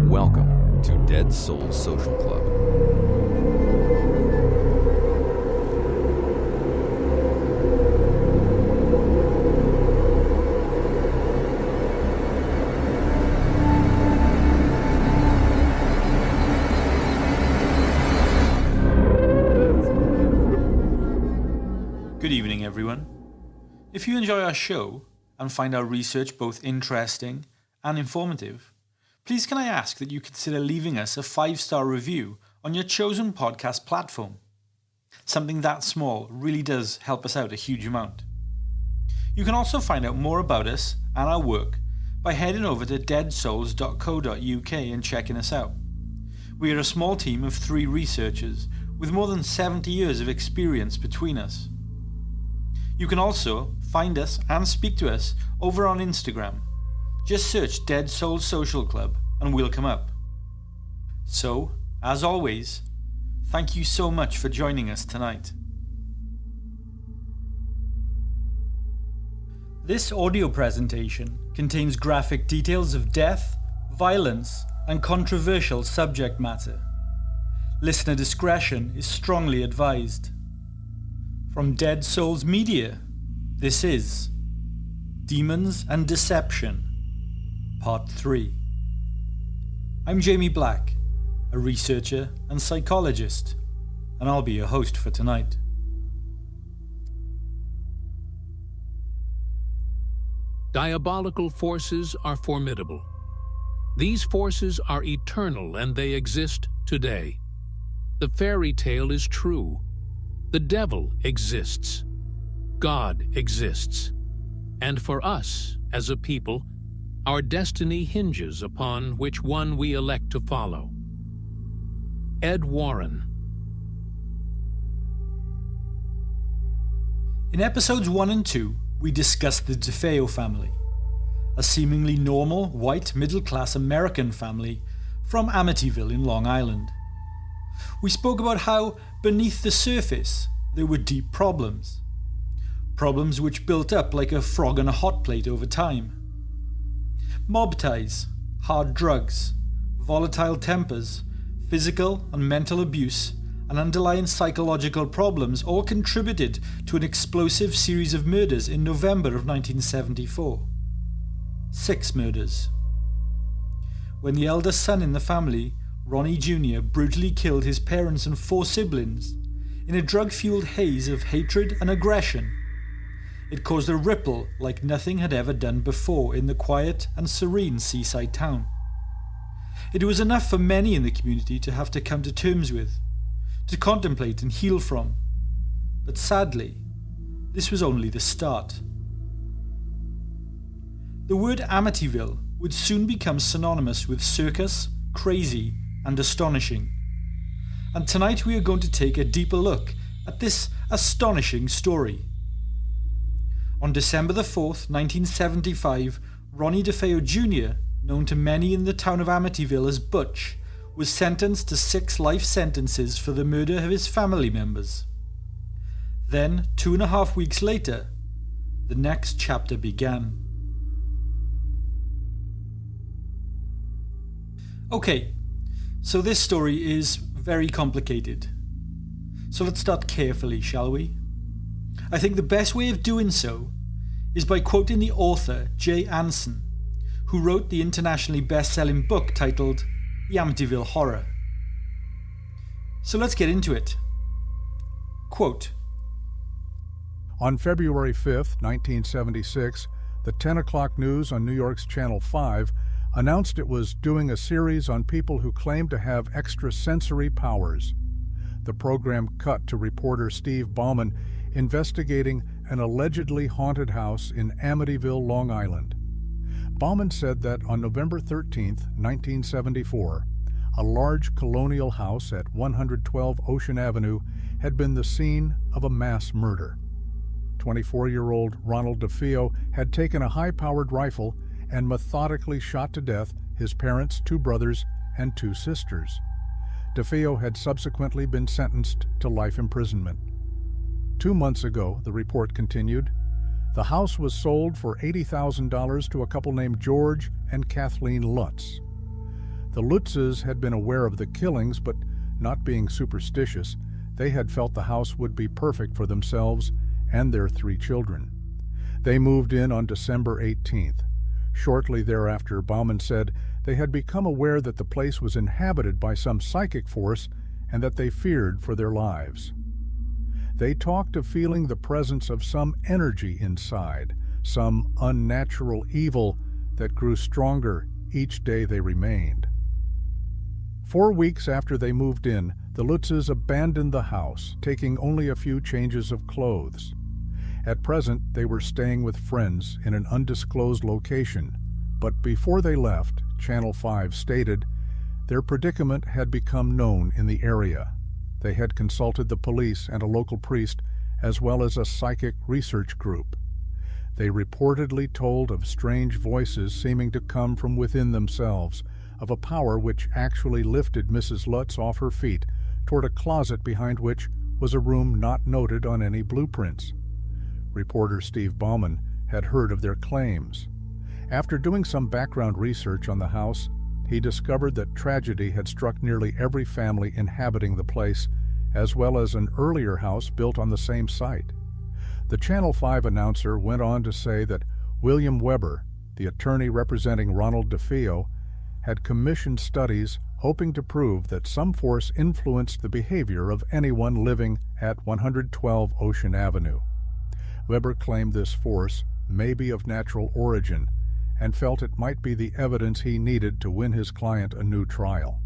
Welcome to Dead Souls Social Club. Good evening, everyone. If you enjoy our show and find our research both interesting and informative, please can I ask that you consider leaving us a 5-star review on your chosen podcast platform. Something that small really does help us out a huge amount. You can also find out more about us and our work by heading over to deadsouls.co.uk and checking us out. We are a small team of 3 researchers with more than 70 years of experience between us. You can also find us and speak to us over on Instagram. Just search Dead Souls Social Club and we'll come up. So, as always, thank you so much for joining us tonight. This audio presentation contains graphic details of death, violence, and controversial subject matter. Listener discretion is strongly advised. From Dead Souls Media, this is Demons and Deception, Part 3. I'm Jamie Black, a researcher and psychologist, and I'll be your host for tonight. Diabolical forces are formidable. These forces are eternal and they exist today. The fairy tale is true. The devil exists. God exists. And for us, as a people, our destiny hinges upon which one we elect to follow. Ed Warren. In episodes 1 and 2, we discussed the Defeo family, a seemingly normal, white, middle-class American family from Amityville in Long Island. We spoke about how, beneath the surface, there were deep problems. Problems which built up like a frog on a hot plate over time. Mob ties, hard drugs, volatile tempers, physical and mental abuse, and underlying psychological problems all contributed to an explosive series of murders in November of 1974. 6 murders. When the eldest son in the family, Ronnie Jr., brutally killed his parents and 4 siblings in a drug-fueled haze of hatred and aggression, it caused a ripple like nothing had ever done before in the quiet and serene seaside town. It was enough for many in the community to have to come to terms with, to contemplate and heal from. But sadly, this was only the start. The word Amityville would soon become synonymous with circus, crazy, and astonishing. And tonight we are going to take a deeper look at this astonishing story. On December the 4th, 1975, Ronnie Defeo Jr., known to many in the town of Amityville as Butch, was sentenced to 6 life sentences for the murder of his family members. Then, 2.5 weeks later, the next chapter began. Okay, so this story is very complicated. So let's start carefully, shall we? I think the best way of doing so is by quoting the author Jay Anson, who wrote the internationally best-selling book titled The Amityville Horror. So let's get into it. Quote, On February 5th, 1976, the 10 o'clock news on New York's Channel 5 announced it was doing a series on people who claimed to have extrasensory powers. The program cut to reporter Steve Bauman investigating an allegedly haunted house in Amityville, Long Island. Bauman said that on November 13, 1974, a large colonial house at 112 Ocean Avenue had been the scene of a mass murder. 24-year-old Ronald Defeo had taken a high-powered rifle and methodically shot to death his parents, 2 brothers, and 2 sisters. Defeo had subsequently been sentenced to life imprisonment. 2 months ago, the report continued, the house was sold for $80,000 to a couple named George and Kathleen Lutz. The The Lutzes had been aware of the killings, but not being superstitious, they had felt the house would be perfect for themselves and their 3 children. They moved in on December 18th. Shortly thereafter, Bauman said they had become aware that the place was inhabited by some psychic force and that they feared for their lives. They talked of feeling the presence of some energy inside, some unnatural evil that grew stronger each day they remained. 4 weeks after they moved in, the Lutzes abandoned the house, taking only a few changes of clothes. At present, they were staying with friends in an undisclosed location, but before they left, Channel 5 stated their predicament had become known in the area. They had consulted the police and a local priest, as well as a psychic research group. They reportedly told of strange voices seeming to come from within themselves, of a power which actually lifted Mrs. Lutz off her feet toward a closet behind which was a room not noted on any blueprints. Reporter Steve Bauman had heard of their claims. After doing some background research on the house, he discovered that tragedy had struck nearly every family inhabiting the place, as well as an earlier house built on the same site. The Channel 5 announcer went on to say that William Weber, the attorney representing Ronald Defeo, had commissioned studies hoping to prove that some force influenced the behavior of anyone living at 112 Ocean Avenue. Weber claimed this force may be of natural origin and felt it might be the evidence he needed to win his client a new trial.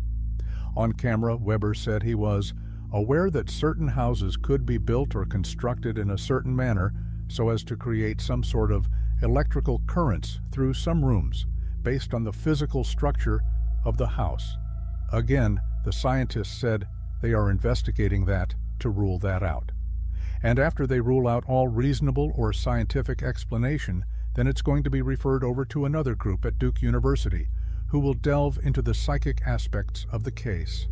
On camera, Weber said he was aware that certain houses could be built or constructed in a certain manner so as to create some sort of electrical currents through some rooms based on the physical structure of the house. Again, the scientists said they are investigating that to rule that out. And after they rule out all reasonable or scientific explanation, then it's going to be referred over to another group at Duke University who will delve into the psychic aspects of the case.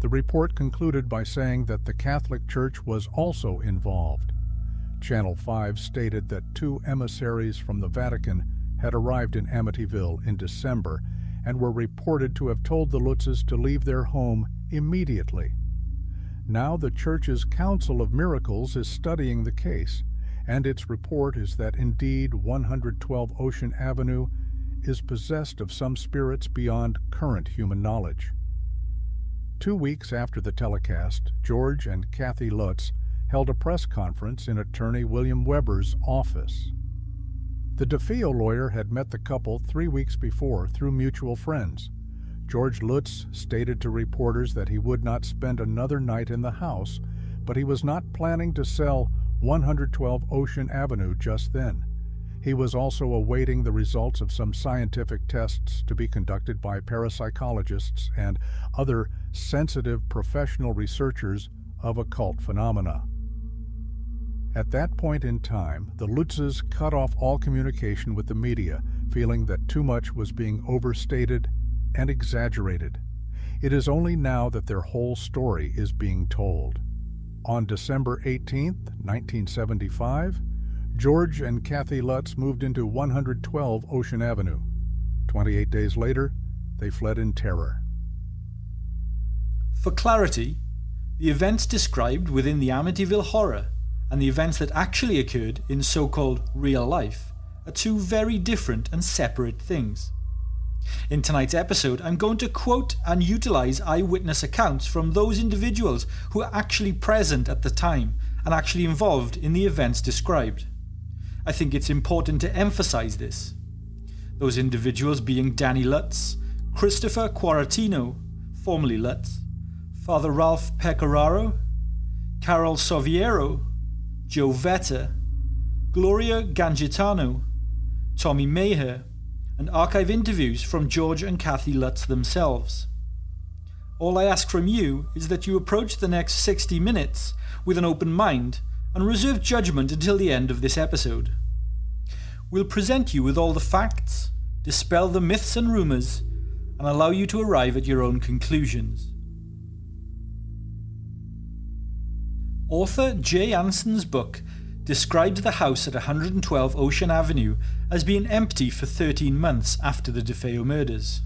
The report concluded by saying that the Catholic Church was also involved. Channel 5 stated that 2 emissaries from the Vatican had arrived in Amityville in December and were reported to have told the Lutzes to leave their home immediately. Now the Church's Council of Miracles is studying the case, and its report is that indeed 112 Ocean Avenue is possessed of some spirits beyond current human knowledge. 2 weeks after the telecast, George and Kathy Lutz held a press conference in attorney William Weber's office. The Defeo lawyer had met the couple 3 weeks before through mutual friends. George Lutz stated to reporters that he would not spend another night in the house, but he was not planning to sell 112 Ocean Avenue just then. He was also awaiting the results of some scientific tests to be conducted by parapsychologists and other sensitive professional researchers of occult phenomena. At that point in time, the Lutzes cut off all communication with the media, feeling that too much was being overstated and exaggerated. It is only now that their whole story is being told. On December 18, 1975, George and Kathy Lutz moved into 112 Ocean Avenue. 28 days later, they fled in terror. For clarity, the events described within the Amityville Horror and the events that actually occurred in so-called real life are 2 very different and separate things. In tonight's episode, I'm going to quote and utilize eyewitness accounts from those individuals who were actually present at the time and actually involved in the events described. I think it's important to emphasize this. Those individuals being Danny Lutz, Christopher Quaratino, formerly Lutz, Father Ralph Pecoraro, Carol Soviero, Joe Vetter, Gloria Gangitano, Tommy Maher, and archive interviews from George and Kathy Lutz themselves. All I ask from you is that you approach the next 60 minutes with an open mind and reserve judgment until the end of this episode. We'll present you with all the facts, dispel the myths and rumours, and allow you to arrive at your own conclusions. Author Jay Anson's book describes the house at 112 Ocean Avenue as being empty for 13 months after the Defeo murders.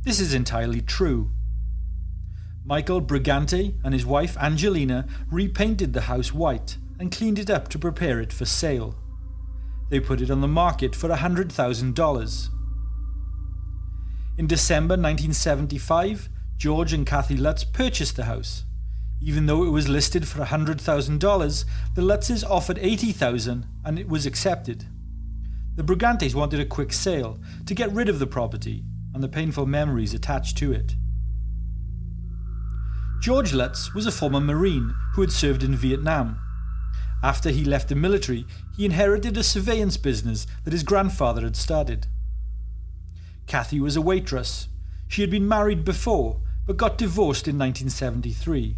This is entirely true. Michael Brigante and his wife Angelina repainted the house white and cleaned it up to prepare it for sale. They put it on the market for $100,000. In December 1975, George and Kathy Lutz purchased the house. Even though it was listed for $100,000, the Lutzes offered $80,000 and it was accepted. The Brigantes wanted a quick sale to get rid of the property and the painful memories attached to it. George Lutz was a former Marine who had served in Vietnam. After he left the military, he inherited a surveillance business that his grandfather had started. Kathy was a waitress. She had been married before, but got divorced in 1973.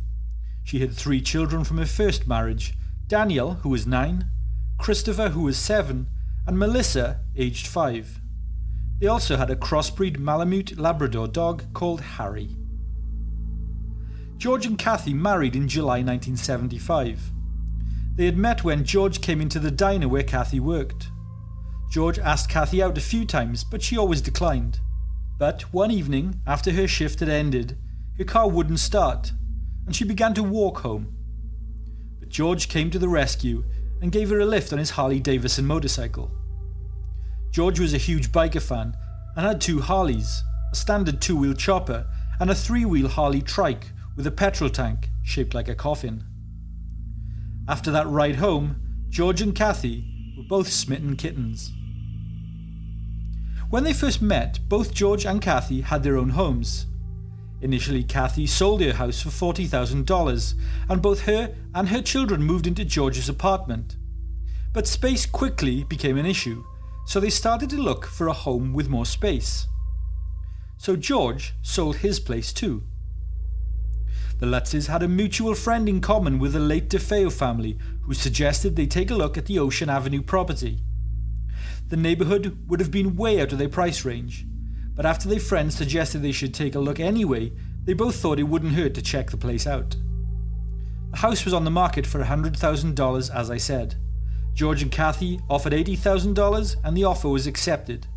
She had 3 children from her first marriage: Daniel, who was 9, Christopher, who was 7, and Melissa, aged 5. They also had a crossbreed Malamute Labrador dog called Harry. George and Kathy married in July 1975. They had met when George came into the diner where Kathy worked. George asked Kathy out a few times, but she always declined. But one evening, after her shift had ended, her car wouldn't start, and she began to walk home. But George came to the rescue and gave her a lift on his Harley-Davidson motorcycle. George was a huge biker fan and had 2 Harleys, a standard 2-wheel chopper and a 3-wheel Harley trike with a petrol tank shaped like a coffin. After that ride home, George and Kathy were both smitten kittens. When they first met, both George and Kathy had their own homes. Initially, Kathy sold her house for $40,000, and both her and her children moved into George's apartment. But space quickly became an issue, so they started to look for a home with more space. So George sold his place too. The Lutzes had a mutual friend in common with the late Defeo family, who suggested they take a look at the Ocean Avenue property. The neighbourhood would have been way out of their price range, but after their friend suggested they should take a look anyway, they both thought it wouldn't hurt to check the place out. The house was on the market for $100,000, as I said. George and Kathy offered $80,000 and the offer was accepted.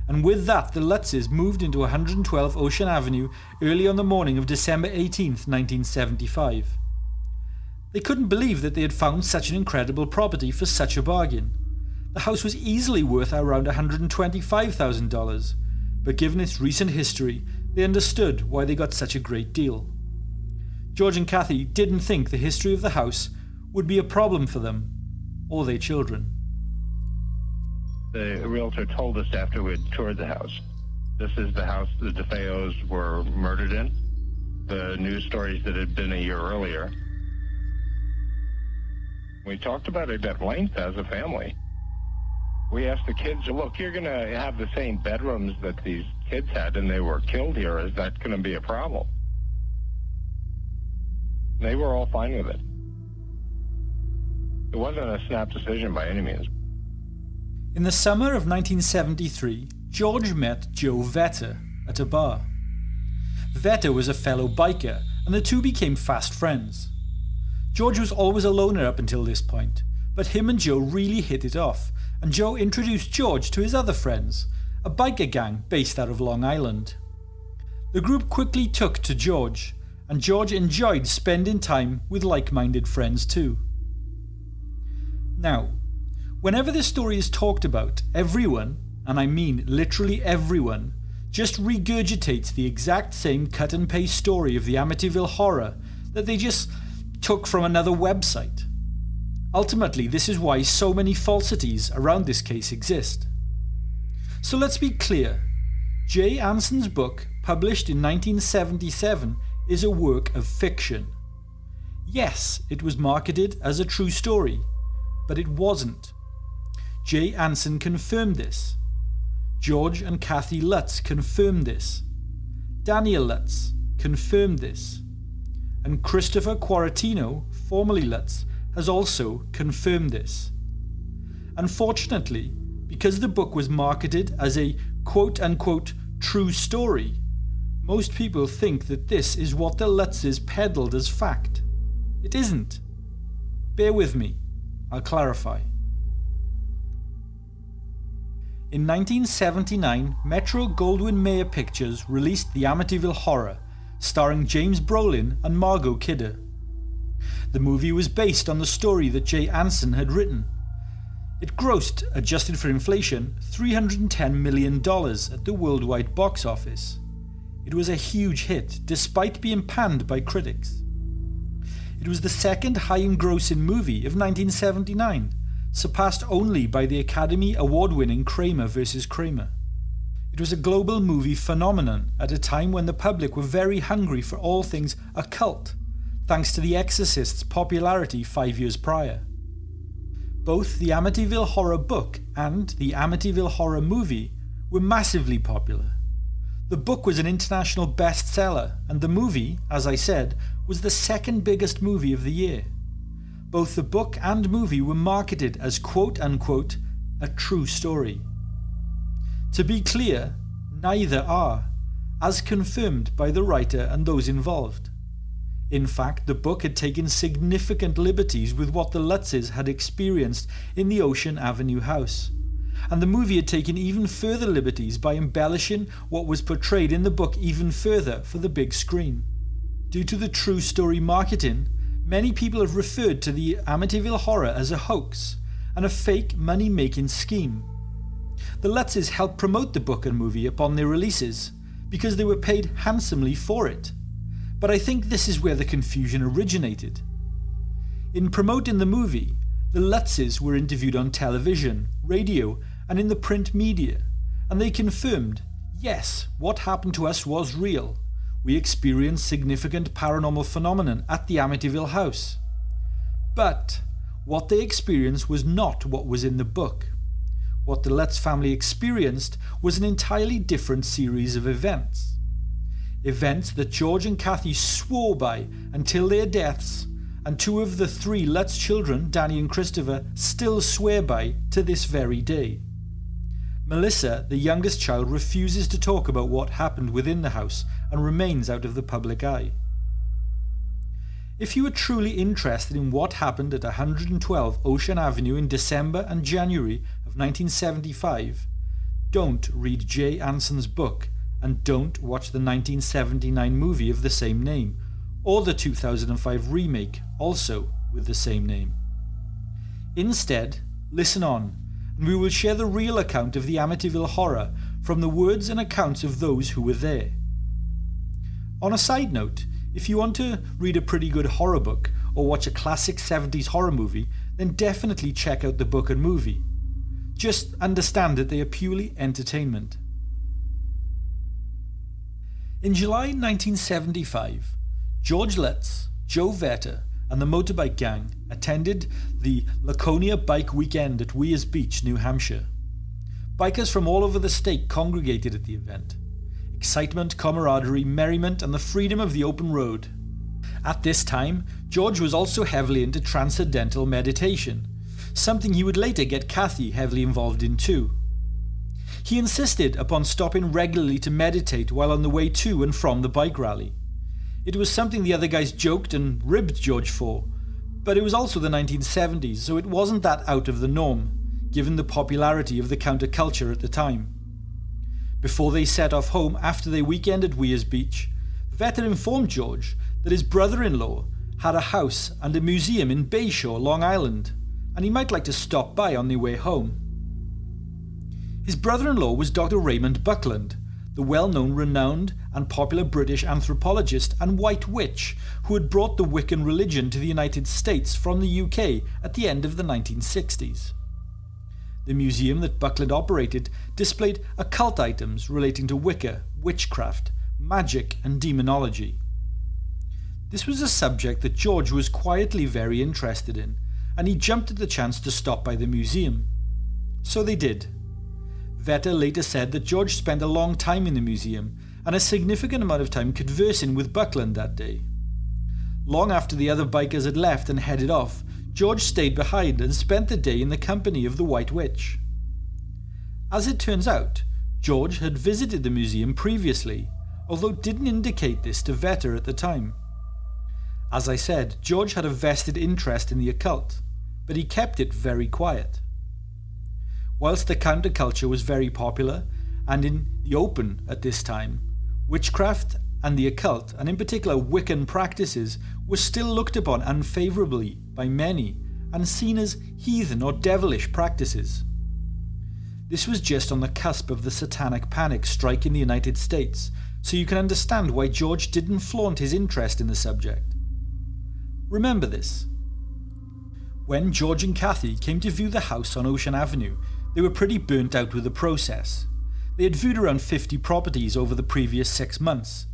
And with that, the Lutzes moved into 112 Ocean Avenue early on the morning of December 18th, 1975. They couldn't believe that they had found such an incredible property for such a bargain. The house was easily worth around $125,000, but given its recent history, they understood why they got such a great deal. George and Kathy didn't think the history of the house would be a problem for them or their children. The realtor told us after we had toured the house, this is the house the Defeos were murdered in. The news stories that had been a year earlier. We talked about it at length as a family. We asked the kids, look, you're going to have the same bedrooms that these kids had and they were killed here. Is that going to be a problem? They were all fine with it. It wasn't a snap decision by any means. In the summer of 1973, George met Joe Vetter at a bar. Vetter was a fellow biker, and the two became fast friends. George was always a loner up until this point, but him and Joe really hit it off, and Joe introduced George to his other friends, a biker gang based out of Long Island. The group quickly took to George, and George enjoyed spending time with like-minded friends too. Now, whenever this story is talked about, everyone, and I mean literally everyone, just regurgitates the exact same cut and paste story of the Amityville Horror that they just took from another website. Ultimately, this is why so many falsities around this case exist. So let's be clear. Jay Anson's book, published in 1977, is a work of fiction. Yes, it was marketed as a true story, but it wasn't. Jay Anson confirmed this. George and Kathy Lutz confirmed this. Daniel Lutz confirmed this. And Christopher Quarantino, formerly Lutz, has also confirmed this. Unfortunately, because the book was marketed as a quote-unquote true story, most people think that this is what the Lutzes peddled as fact. It isn't. Bear with me. I'll clarify. In 1979, Metro-Goldwyn-Mayer Pictures released The Amityville Horror, starring James Brolin and Margot Kidder. The movie was based on the story that Jay Anson had written. It grossed, adjusted for inflation, $310 million at the worldwide box office. It was a huge hit, despite being panned by critics. It was the second high-engrossing movie of 1979, surpassed only by the Academy Award-winning Kramer vs. Kramer. It was a global movie phenomenon at a time when the public were very hungry for all things occult, thanks to The Exorcist's popularity 5 years prior. Both the Amityville Horror book and the Amityville Horror movie were massively popular. The book was an international bestseller, and the movie, as I said, was the second biggest movie of the year. Both the book and movie were marketed as quote-unquote a true story. To be clear, neither are, as confirmed by the writer and those involved. In fact, the book had taken significant liberties with what the Lutzes had experienced in the Ocean Avenue house, and the movie had taken even further liberties by embellishing what was portrayed in the book even further for the big screen. Due to the true story marketing, many people have referred to the Amityville Horror as a hoax and a fake money-making scheme. The Lutzes helped promote the book and movie upon their releases because they were paid handsomely for it. But I think this is where the confusion originated. In promoting the movie, the Lutzes were interviewed on television, radio, and in the print media, and they confirmed, yes, what happened to us was real. We experienced significant paranormal phenomenon at the Amityville house. But what they experienced was not what was in the book. What the Lutz family experienced was an entirely different series of events. Events that George and Kathy swore by until their deaths, and two of the three Lutz children, Danny and Christopher, still swear by to this very day. Melissa, the youngest child, refuses to talk about what happened within the house and remains out of the public eye. If you are truly interested in what happened at 112 Ocean Avenue in December and January of 1975, don't read Jay Anson's book and don't watch the 1979 movie of the same name, or the 2005 remake, also with the same name. Instead, listen on, and we will share the real account of the Amityville Horror from the words and accounts of those who were there. On a side note, if you want to read a pretty good horror book or watch a classic 70s horror movie, then definitely check out the book and movie. Just understand that they are purely entertainment. In July 1975, George Lutz, Joe Vetter, and the motorbike gang attended the Laconia Bike Weekend at Weirs Beach, New Hampshire. Bikers from all over the state congregated at the event. Excitement, camaraderie, merriment, and the freedom of the open road. At this time, George was also heavily into transcendental meditation, something he would later get Kathy heavily involved in too. He insisted upon stopping regularly to meditate while on the way to and from the bike rally. It was something the other guys joked and ribbed George for, but it was also the 1970s, so it wasn't that out of the norm, given the popularity of the counterculture at the time. Before they set off home after their weekend at Weirs Beach, Vetter informed George that his brother-in-law had a house and a museum in Bayshore, Long Island, and he might like to stop by on their way home. His brother-in-law was Dr. Raymond Buckland, the well-known, renowned and popular British anthropologist and white witch who had brought the Wiccan religion to the United States from the UK at the end of the 1960s. The museum that Buckland operated displayed occult items relating to Wicca, witchcraft, magic and demonology. This was a subject that George was quietly very interested in, and he jumped at the chance to stop by the museum. So they did. Vetter later said that George spent a long time in the museum and a significant amount of time conversing with Buckland that day. Long after the other bikers had left and headed off, George stayed behind and spent the day in the company of the White Witch. As it turns out, George had visited the museum previously, although didn't indicate this to Vetter at the time. As I said, George had a vested interest in the occult, but he kept it very quiet. Whilst the counterculture was very popular and in the open at this time, witchcraft and the occult, and in particular Wiccan practices, were still looked upon unfavourably by many and seen as heathen or devilish practices. This was just on the cusp of the satanic panic striking the United States, so you can understand why George didn't flaunt his interest in the subject. Remember this. When George and Kathy came to view the house on Ocean Avenue, they were pretty burnt out with the process. They had viewed around 50 properties over the previous 6 months,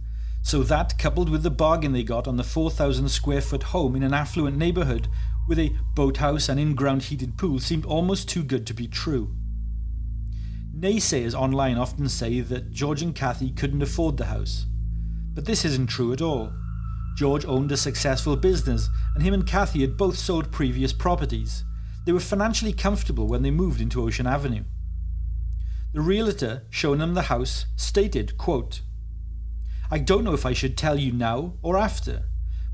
so that, coupled with the bargain they got on the 4,000 square foot home in an affluent neighbourhood with a boathouse and in-ground heated pool, seemed almost too good to be true. Naysayers online often say that George and Kathy couldn't afford the house, but this isn't true at all. George owned a successful business, and him and Kathy had both sold previous properties. They were financially comfortable when they moved into Ocean Avenue. The realtor showing them the house stated, quote, "I don't know if I should tell you now or after,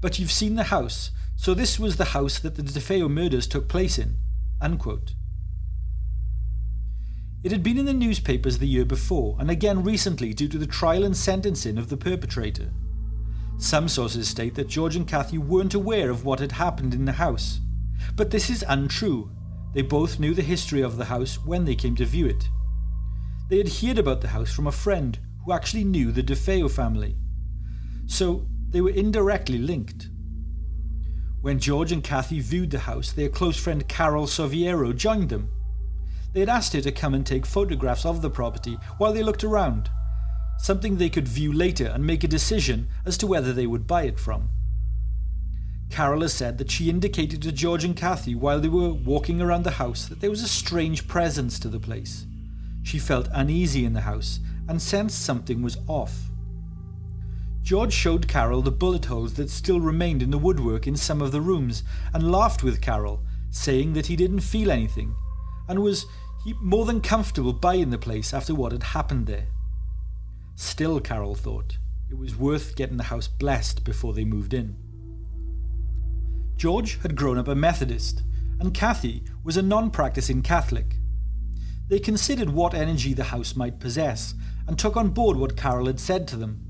but you've seen the house, so this was the house that the Defeo murders took place in," unquote. It had been in the newspapers the year before, and again recently due to the trial and sentencing of the perpetrator. Some sources state that George and Kathy weren't aware of what had happened in the house, but this is untrue. They both knew the history of the house when they came to view it. They had heard about the house from a friend who actually knew the Defeo family, so they were indirectly linked. When George and Kathy viewed the house, their close friend Carol Soviero joined them. They had asked her to come and take photographs of the property while they looked around, something they could view later and make a decision as to whether they would buy it from. Carol has said that she indicated to George and Kathy while they were walking around the house that there was a strange presence to the place. She felt uneasy in the house and sensed something was off. George showed Carol the bullet holes that still remained in the woodwork in some of the rooms and laughed with Carol, saying that he didn't feel anything and was more than comfortable buying the place after what had happened there. Still, Carol thought, it was worth getting the house blessed before they moved in. George had grown up a Methodist, and Kathy was a non-practicing Catholic. They considered what energy the house might possess, and took on board what Carol had said to them.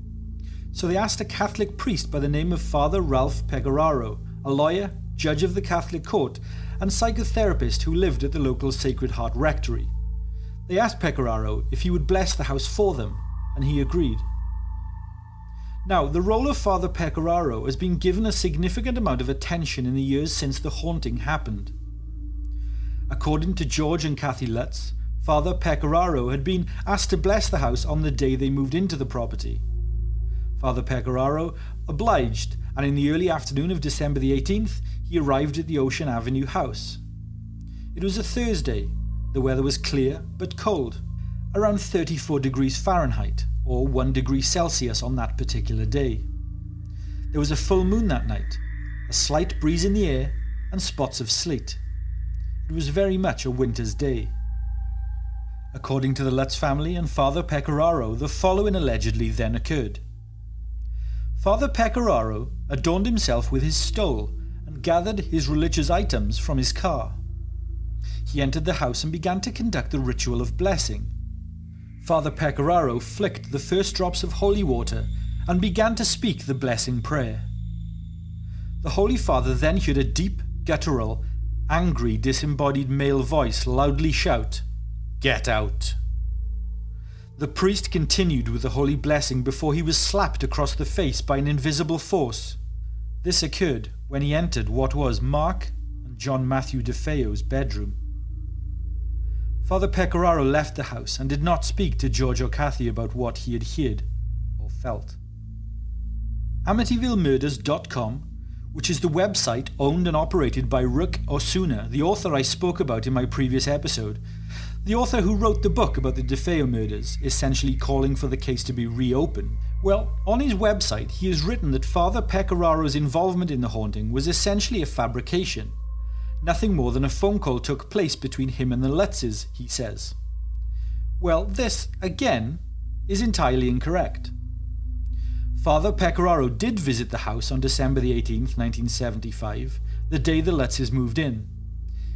So they asked a Catholic priest by the name of Father Ralph Pecoraro, a lawyer, judge of the Catholic court, and psychotherapist who lived at the local Sacred Heart Rectory. They asked Pecoraro if he would bless the house for them, and he agreed. Now, the role of Father Pecoraro has been given a significant amount of attention in the years since the haunting happened. According to George and Kathy Lutz, Father Pecoraro had been asked to bless the house on the day they moved into the property. Father Pecoraro obliged, and in the early afternoon of December the 18th, he arrived at the Ocean Avenue house. It was a Thursday. The weather was clear but cold, around 34 degrees Fahrenheit, or 1 degree Celsius on that particular day. There was a full moon that night, a slight breeze in the air, and spots of sleet. It was very much a winter's day. According to the Lutz family and Father Pecoraro, the following allegedly then occurred. Father Pecoraro adorned himself with his stole and gathered his religious items from his car. He entered the house and began to conduct the ritual of blessing. Father Pecoraro flicked the first drops of holy water and began to speak the blessing prayer. The Holy Father then heard a deep, guttural, angry, disembodied male voice loudly shout, "Get out!" The priest continued with the holy blessing before he was slapped across the face by an invisible force. This occurred when he entered what was Mark and John Matthew Defeo's bedroom. Father Pecoraro left the house and did not speak to George or Kathy about what he had heard or felt. Amityvillemurders.com, which is the website owned and operated by Rook Osuna, the author I spoke about in my previous episode, the author who wrote the book about the Defeo murders, essentially calling for the case to be reopened. Well, on his website he has written that Father Pecораro's involvement in the haunting was essentially a fabrication. Nothing more than a phone call took place between him and the Lutzes, he says. Well, this, again, is entirely incorrect. Father Pecoraro did visit the house on December the 18th, 1975, the day the Lutzes moved in.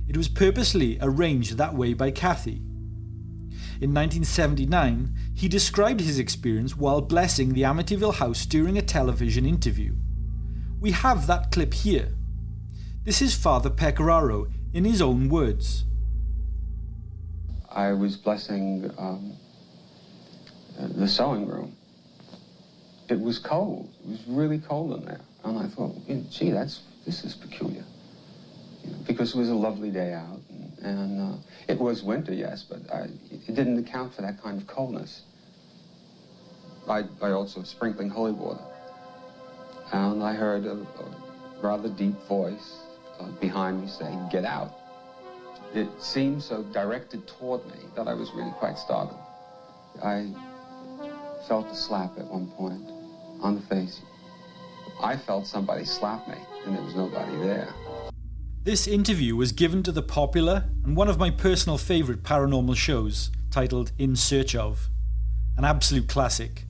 It was purposely arranged that way by Kathy, in 1979, he described his experience while blessing the Amityville house during a television interview. We have that clip here. This is Father Pecoraro in his own words. I was blessing the sewing room. It was cold. It was really cold in there. And I thought, gee, this is peculiar. Because it was a lovely day out. And it was winter, yes, but it didn't account for that kind of coldness. I also was sprinkling holy water. And I heard a rather deep voice behind me saying, "Get out." It seemed so directed toward me that I was really quite startled. I felt a slap at one point on the face. I felt somebody slap me, and there was nobody there. This interview was given to the popular and one of my personal favourite paranormal shows, titled In Search Of. An absolute classic.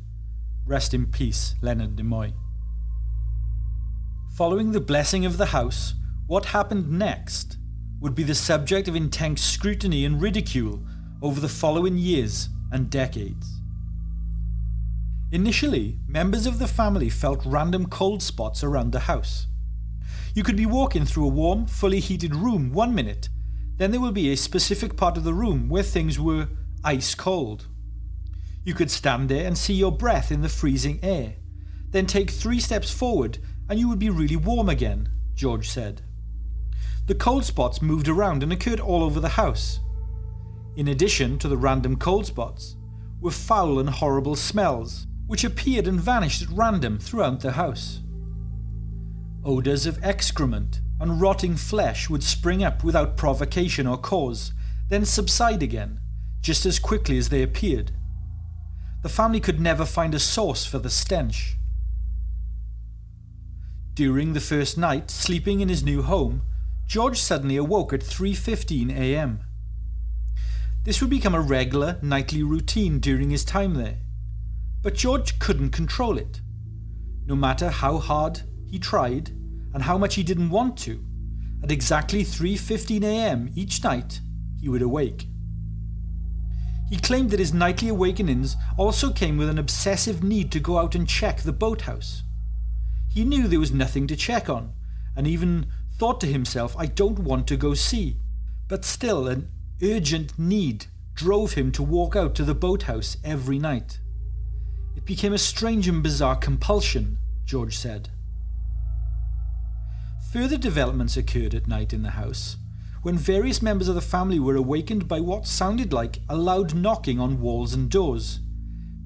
Rest in peace, Leonard Nimoy. Following the blessing of the house, what happened next would be the subject of intense scrutiny and ridicule over the following years and decades. Initially, members of the family felt random cold spots around the house. You could be walking through a warm, fully heated room 1 minute, then there will be a specific part of the room where things were ice cold. You could stand there and see your breath in the freezing air, then take 3 steps forward and you would be really warm again, George said. The cold spots moved around and occurred all over the house. In addition to the random cold spots, were foul and horrible smells, which appeared and vanished at random throughout the house. Odours of excrement and rotting flesh would spring up without provocation or cause, then subside again, just as quickly as they appeared. The family could never find a source for the stench. During the first night sleeping in his new home, George suddenly awoke at 3:15 a.m. This would become a regular nightly routine during his time there, but George couldn't control it. No matter how hard he tried and how much he didn't want to, at exactly 3:15 a.m. each night he would awake. He claimed that his nightly awakenings also came with an obsessive need to go out and check the boathouse. He knew there was nothing to check on, and even thought to himself, "I don't want to go see." But still, an urgent need drove him to walk out to the boathouse every night. It became a strange and bizarre compulsion, George said. Further developments occurred at night in the house, when various members of the family were awakened by what sounded like a loud knocking on walls and doors,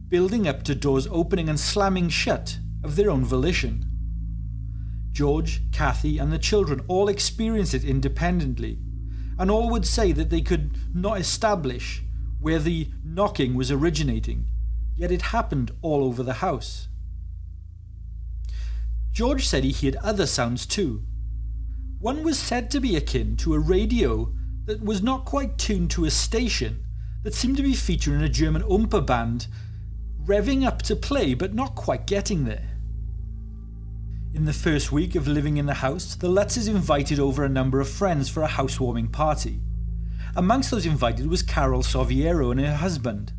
building up to doors opening and slamming shut of their own volition. George, Kathy, and the children all experienced it independently, and all would say that they could not establish where the knocking was originating, yet it happened all over the house. George said he heard other sounds too. One was said to be akin to a radio that was not quite tuned to a station that seemed to be featuring a German Oompa band, revving up to play but not quite getting there. In the first week of living in the house, the Lutzes invited over a number of friends for a housewarming party. Amongst those invited was Carol Soviero and her husband.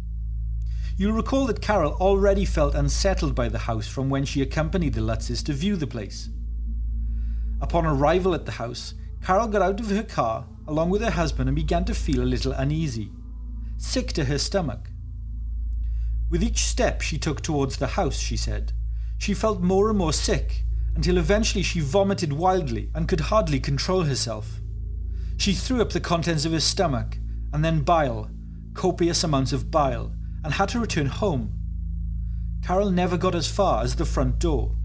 You'll recall that Carol already felt unsettled by the house from when she accompanied the Lutzes to view the place. Upon arrival at the house, Carol got out of her car along with her husband and began to feel a little uneasy, sick to her stomach. With each step she took towards the house, she said, she felt more and more sick, until eventually she vomited wildly and could hardly control herself. She threw up the contents of her stomach, and then bile, copious amounts of bile, and had to return home. Carol never got as far as the front door.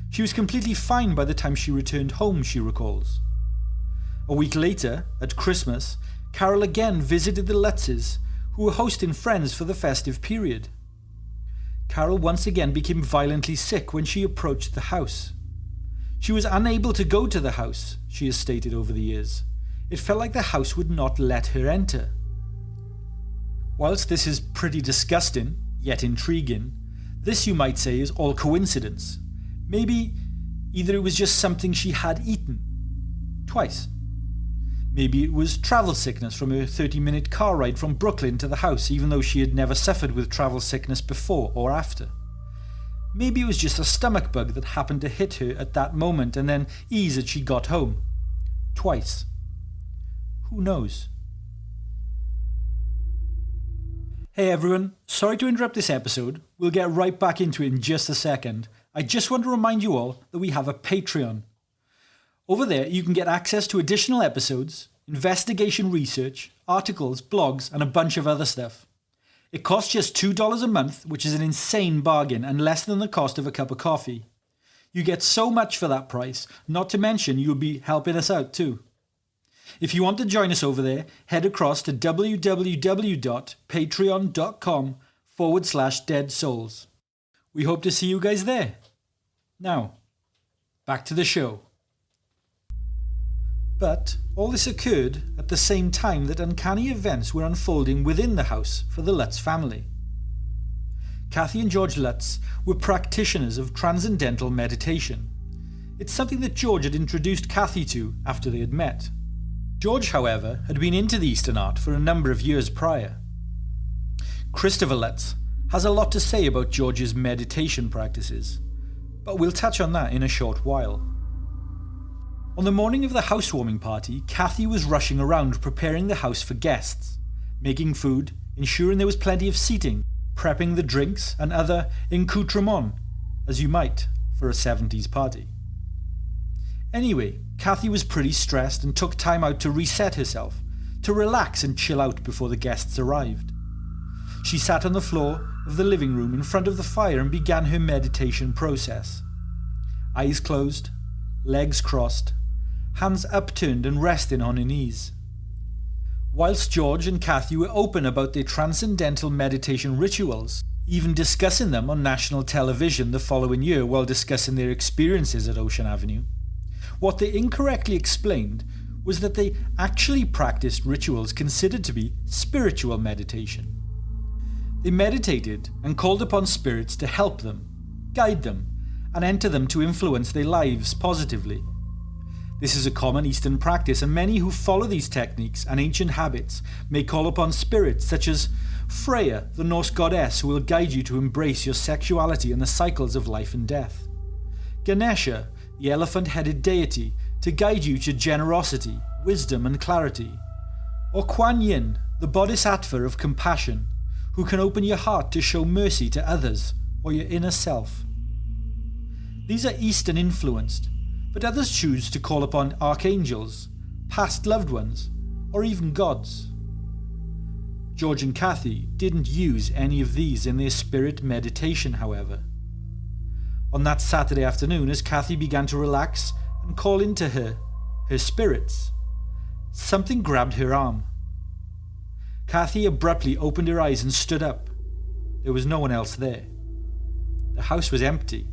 She was completely fine by the time she returned home, she recalls. A week later, at Christmas, Carol again visited the Lutzes, who were hosting friends for the festive period. Carol once again became violently sick when she approached the house. She was unable to go to the house, she has stated over the years. It felt like the house would not let her enter. Whilst this is pretty disgusting, yet intriguing, this you might say is all coincidence. Maybe either it was just something she had eaten. Twice. Maybe it was travel sickness from her 30-minute car ride from Brooklyn to the house, even though she had never suffered with travel sickness before or after. Maybe it was just a stomach bug that happened to hit her at that moment and then ease as she got home. Twice. Who knows? Hey everyone, sorry to interrupt this episode. We'll get right back into it in just a second. I just want to remind you all that we have a Patreon. Over there you can get access to additional episodes, investigation research, articles, blogs and a bunch of other stuff. It costs just $2 a month, which is an insane bargain and less than the cost of a cup of coffee. You get so much for that price, not to mention you'll be helping us out too. If you want to join us over there, head across to www.patreon.com/deadsouls. We hope to see you guys there. Now, back to the show. But all this occurred at the same time that uncanny events were unfolding within the house for the Lutz family. Kathy and George Lutz were practitioners of transcendental meditation. It's something that George had introduced Kathy to after they had met. George, however, had been into the Eastern art for a number of years prior. Christopher Lutz has a lot to say about George's meditation practices, but we'll touch on that in a short while. On the morning of the housewarming party, Kathy was rushing around preparing the house for guests, making food, ensuring there was plenty of seating, prepping the drinks and other accoutrements, as you might for a 70s party. Anyway, Kathy was pretty stressed and took time out to reset herself, to relax and chill out before the guests arrived. She sat on the floor of the living room in front of the fire and began her meditation process. Eyes closed, legs crossed, hands upturned and resting on her knees. Whilst George and Kathy were open about their transcendental meditation rituals, even discussing them on national television the following year while discussing their experiences at Ocean Avenue, what they incorrectly explained was that they actually practiced rituals considered to be spiritual meditation. They meditated and called upon spirits to help them, guide them, and enter them to influence their lives positively. This is a common Eastern practice, and many who follow these techniques and ancient habits may call upon spirits such as Freya, the Norse goddess who will guide you to embrace your sexuality and the cycles of life and death. Ganesha, the elephant-headed deity, to guide you to generosity, wisdom and clarity. Or Kuan Yin, the bodhisattva of compassion, who can open your heart to show mercy to others or your inner self. These are Eastern influenced, but others choose to call upon archangels, past loved ones, or even gods. George and Kathy didn't use any of these in their spirit meditation, however. On that Saturday afternoon, as Kathy began to relax and call into her spirits, something grabbed her arm. Kathy abruptly opened her eyes and stood up. There was no one else there. The house was empty.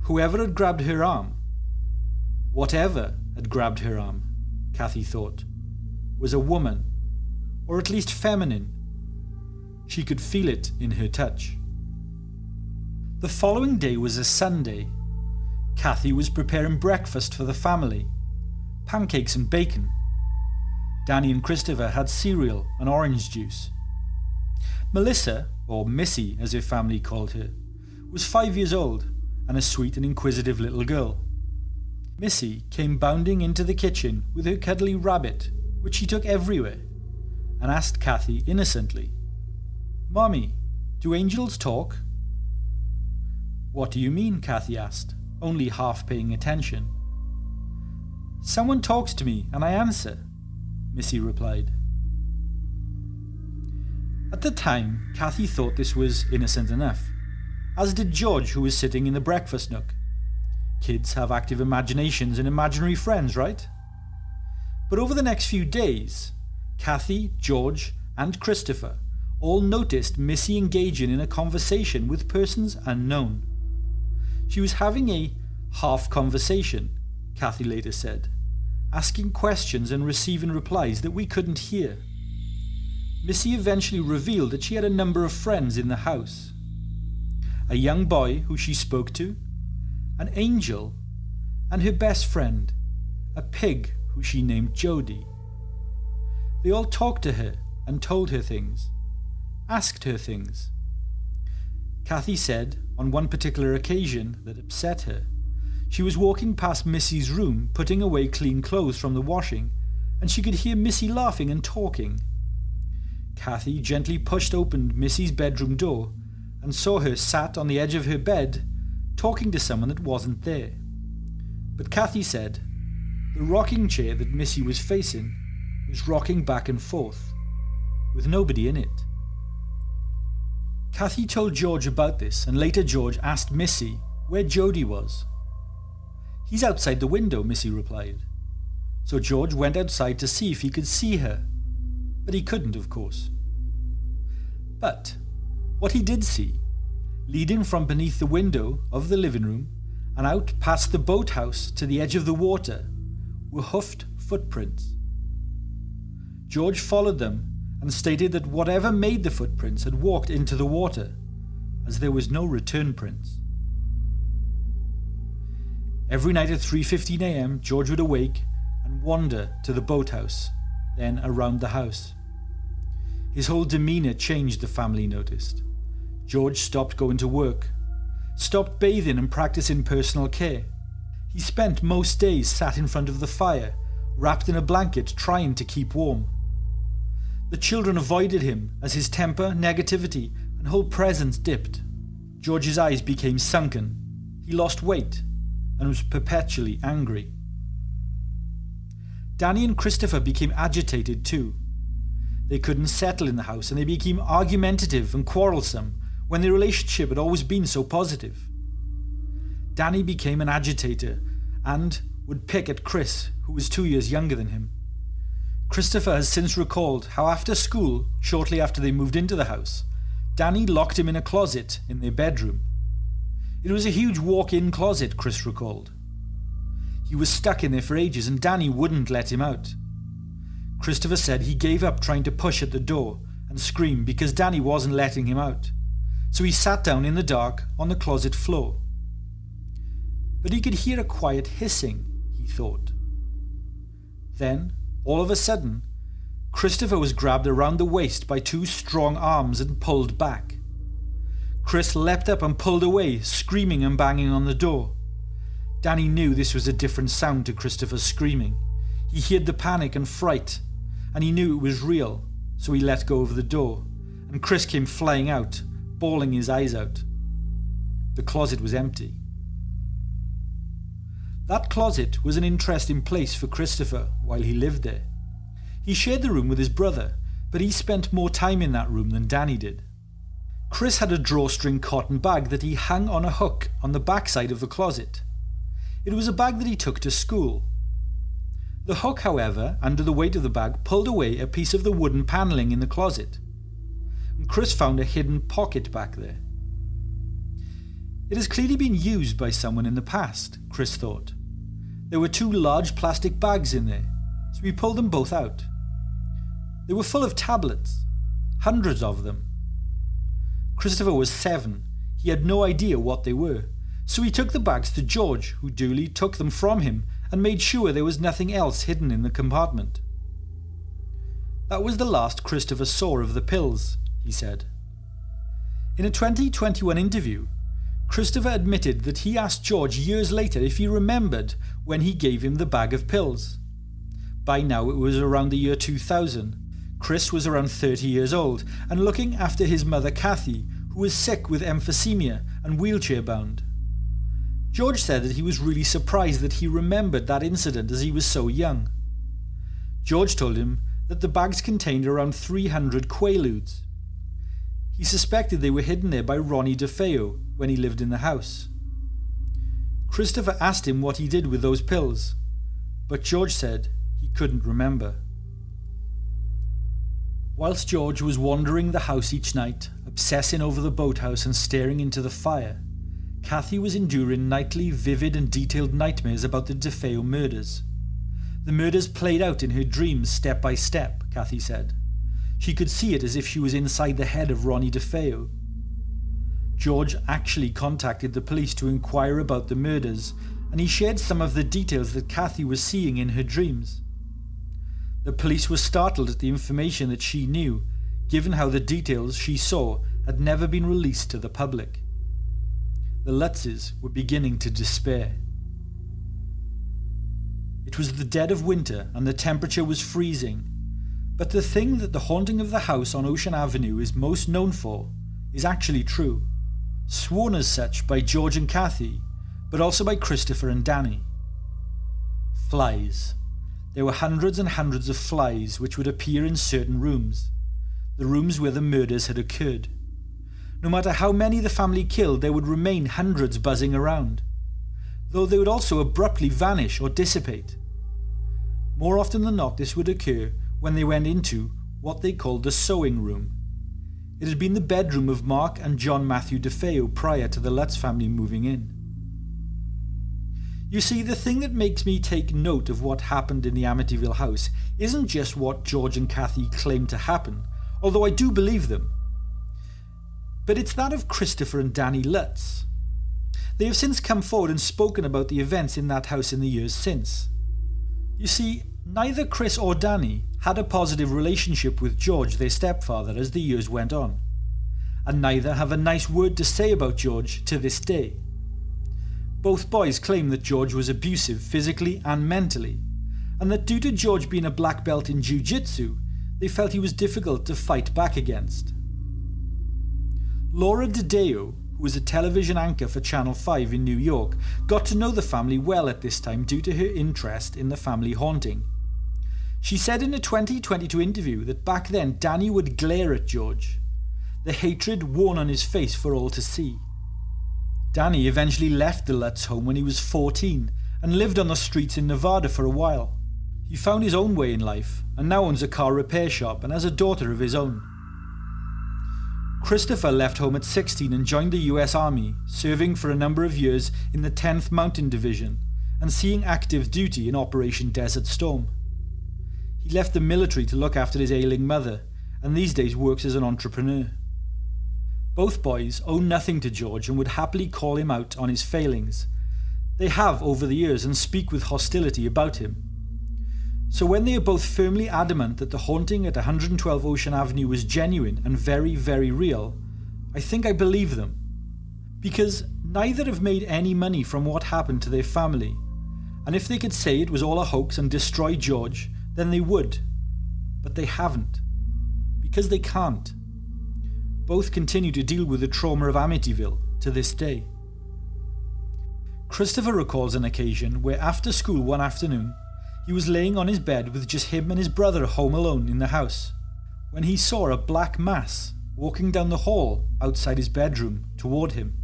Whoever had grabbed her arm, whatever had grabbed her arm, Kathy thought, was a woman, or at least feminine. She could feel it in her touch. The following day was a Sunday. Kathy was preparing breakfast for the family, pancakes and bacon. Danny and Christopher had cereal and orange juice. Melissa, or Missy as her family called her, was 5 years old and a sweet and inquisitive little girl. Missy came bounding into the kitchen with her cuddly rabbit, which she took everywhere, and asked Kathy innocently, "Mommy, do angels talk?" "What do you mean?" Kathy asked, only half paying attention. "Someone talks to me and I answer," Missy replied. At the time, Kathy thought this was innocent enough, as did George, who was sitting in the breakfast nook. Kids have active imaginations and imaginary friends, right? But over the next few days, Kathy, George, and Christopher all noticed Missy engaging in a conversation with persons unknown. She was having a half conversation, Kathy later said, asking questions and receiving replies that we couldn't hear. Missy eventually revealed that she had a number of friends in the house. A young boy who she spoke to, an angel, and her best friend, a pig who she named Jody. They all talked to her and told her things, asked her things. Kathy said on one particular occasion that upset her, she was walking past Missy's room putting away clean clothes from the washing, and she could hear Missy laughing and talking. Kathy gently pushed open Missy's bedroom door and saw her sat on the edge of her bed talking to someone that wasn't there. But Kathy said the rocking chair that Missy was facing was rocking back and forth, with nobody in it. Kathy told George about this, and later George asked Missy where Jody was. "He's outside the window," Missy replied. So George went outside to see if he could see her, but he couldn't, of course. But what he did see, leading from beneath the window of the living room and out past the boathouse to the edge of the water, were hoofed footprints. George followed them and stated that whatever made the footprints had walked into the water, as there was no return prints. Every night at 3:15 a.m, George would awake and wander to the boathouse, then around the house. His whole demeanour changed, the family noticed. George stopped going to work, stopped bathing and practicing personal care. He spent most days sat in front of the fire, wrapped in a blanket trying to keep warm. The children avoided him as his temper, negativity and whole presence dipped. George's eyes became sunken. He lost weight and was perpetually angry. Danny and Christopher became agitated too. They couldn't settle in the house and they became argumentative and quarrelsome when their relationship had always been so positive. Danny became an agitator and would pick at Chris, who was 2 years younger than him. Christopher has since recalled how after school, shortly after they moved into the house, Danny locked him in a closet in their bedroom. It was a huge walk-in closet, Chris recalled. He was stuck in there for ages and Danny wouldn't let him out. Christopher said he gave up trying to push at the door and scream because Danny wasn't letting him out. So he sat down in the dark on the closet floor. But he could hear a quiet hissing, he thought. Then, all of a sudden, Christopher was grabbed around the waist by two strong arms and pulled back. Chris leapt up and pulled away, screaming and banging on the door. Danny knew this was a different sound to Christopher's screaming. He heard the panic and fright, and he knew it was real, so he let go of the door, and Chris came flying out, bawling his eyes out. The closet was empty. That closet was an interesting place for Christopher while he lived there. He shared the room with his brother, but he spent more time in that room than Danny did. Chris had a drawstring cotton bag that he hung on a hook on the backside of the closet. It was a bag that he took to school. The hook, however, under the weight of the bag, pulled away a piece of the wooden panelling in the closet, and Chris found a hidden pocket back there. It has clearly been used by someone in the past, Chris thought. There were two large plastic bags in there, so he pulled them both out. They were full of tablets, hundreds of them. Christopher was 7. He had no idea what they were, so he took the bags to George, who duly took them from him and made sure there was nothing else hidden in the compartment. That was the last Christopher saw of the pills, he said. In a 2021 interview, Christopher admitted that he asked George years later if he remembered when he gave him the bag of pills. By now it was around the year 2000. Chris was around 30 years old and looking after his mother Kathy, who was sick with emphysema and wheelchair-bound. George said that he was really surprised that he remembered that incident as he was so young. George told him that the bags contained around 300 Quaaludes. He suspected they were hidden there by Ronnie Defeo when he lived in the house. Christopher asked him what he did with those pills, but George said he couldn't remember. Whilst George was wandering the house each night, obsessing over the boathouse and staring into the fire, Kathy was enduring nightly vivid and detailed nightmares about the Defeo murders. The murders played out in her dreams step by step, Kathy said. She could see it as if she was inside the head of Ronnie Defeo. George actually contacted the police to inquire about the murders and he shared some of the details that Kathy was seeing in her dreams. The police were startled at the information that she knew, given how the details she saw had never been released to the public. The Lutzes were beginning to despair. It was the dead of winter and the temperature was freezing, but the thing that the haunting of the house on Ocean Avenue is most known for is actually true, sworn as such by George and Kathy, but also by Christopher and Danny. Flies. There were hundreds and hundreds of flies which would appear in certain rooms, the rooms where the murders had occurred. No matter how many the family killed, there would remain hundreds buzzing around, though they would also abruptly vanish or dissipate. More often than not, this would occur when they went into what they called the sewing room. It had been the bedroom of Mark and John Matthew Defeo prior to the Lutz family moving in. You see, the thing that makes me take note of what happened in the Amityville house isn't just what George and Kathy claimed to happen, although I do believe them, but it's that of Christopher and Danny Lutz. They have since come forward and spoken about the events in that house in the years since. You see, neither Chris or Danny had a positive relationship with George, their stepfather, as the years went on, and neither have a nice word to say about George to this day. Both boys claim that George was abusive physically and mentally, and that due to George being a black belt in jiu-jitsu, they felt he was difficult to fight back against. Laura Dedeo, who was a television anchor for Channel 5 in New York, got to know the family well at this time due to her interest in the family haunting. She said in a 2022 interview that back then Danny would glare at George, the hatred worn on his face for all to see. Danny eventually left the Lutz home when he was 14 and lived on the streets in Nevada for a while. He found his own way in life and now owns a car repair shop and has a daughter of his own. Christopher left home at 16 and joined the US Army, serving for a number of years in the 10th Mountain Division and seeing active duty in Operation Desert Storm. He left the military to look after his ailing mother and these days works as an entrepreneur. Both boys owe nothing to George and would happily call him out on his failings. They have over the years and speak with hostility about him. So when they are both firmly adamant that the haunting at 112 Ocean Avenue was genuine and very, very real, I think I believe them. Because neither have made any money from what happened to their family, and if they could say it was all a hoax and destroy George, then they would. But they haven't. Because they can't. Both continue to deal with the trauma of Amityville to this day. Christopher recalls an occasion where after school one afternoon, he was laying on his bed with just him and his brother home alone in the house, when he saw a black mass walking down the hall outside his bedroom toward him.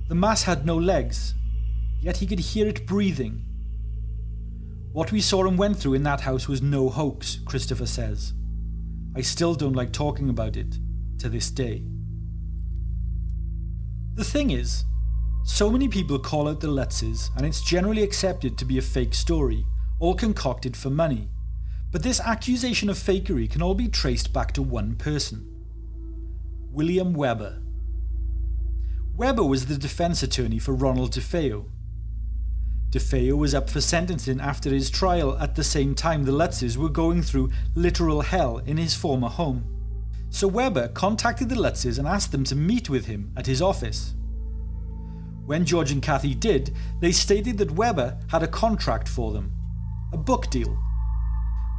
The mass had no legs, yet he could hear it breathing. What we saw and went through in that house was no hoax, Christopher says. I still don't like talking about it to this day. The thing is, so many people call out the Lutzes and it's generally accepted to be a fake story, all concocted for money. But this accusation of fakery can all be traced back to one person. William Weber. Weber was the defense attorney for Ronald Defeo. Defeo was up for sentencing after his trial at the same time the Lutzes were going through literal hell in his former home. So Weber contacted the Lutzes and asked them to meet with him at his office. When George and Kathy did, they stated that Weber had a contract for them, a book deal,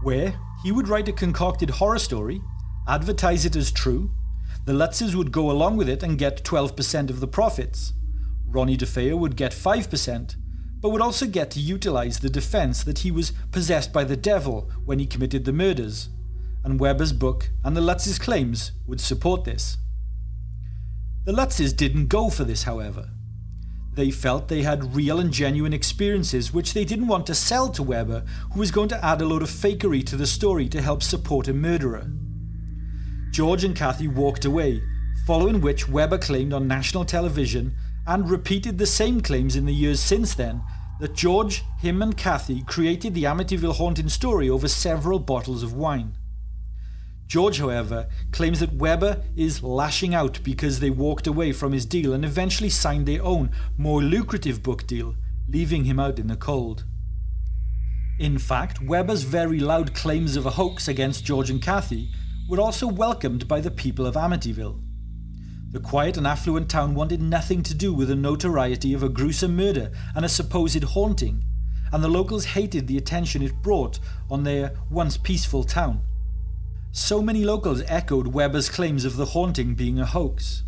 where he would write a concocted horror story, advertise it as true, the Lutzes would go along with it and get 12% of the profits, Ronnie Defeo would get 5%, but would also get to utilize the defense that he was possessed by the devil when he committed the murders, and Weber's book and the Lutzes' claims would support this. The Lutzes didn't go for this, however. They felt they had real and genuine experiences which they didn't want to sell to Weber, who was going to add a load of fakery to the story to help support a murderer. George and Kathy walked away, following which Weber claimed on national television and repeated the same claims in the years since then that George, him and Kathy created the Amityville haunting story over several bottles of wine. George, however, claims that Weber is lashing out because they walked away from his deal and eventually signed their own, more lucrative book deal, leaving him out in the cold. In fact, Webber's very loud claims of a hoax against George and Kathy were also welcomed by the people of Amityville. The quiet and affluent town wanted nothing to do with the notoriety of a gruesome murder and a supposed haunting, and the locals hated the attention it brought on their once peaceful town. So many locals echoed Webber's claims of the haunting being a hoax.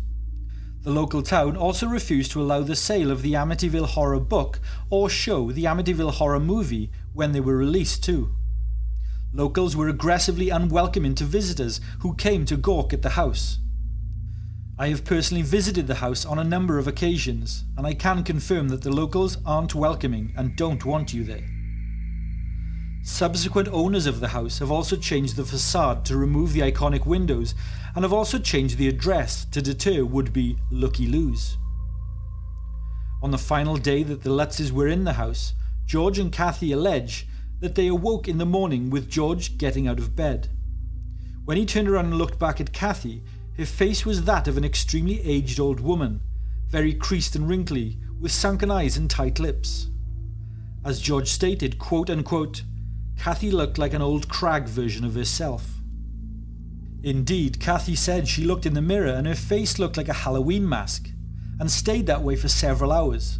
The local town also refused to allow the sale of the Amityville Horror book or show the Amityville Horror movie when they were released too. Locals were aggressively unwelcoming to visitors who came to gawk at the house. I have personally visited the house on a number of occasions, and I can confirm that the locals aren't welcoming and don't want you there. Subsequent owners of the house have also changed the facade to remove the iconic windows and have also changed the address to deter would-be looky-loos. On the final day that the Lutzes were in the house, George and Kathy allege that they awoke in the morning with George getting out of bed. When he turned around and looked back at Kathy, her face was that of an extremely aged old woman, very creased and wrinkly, with sunken eyes and tight lips. As George stated, quote-unquote, Kathy looked like an old crag version of herself. Indeed, Kathy said she looked in the mirror and her face looked like a Halloween mask, and stayed that way for several hours.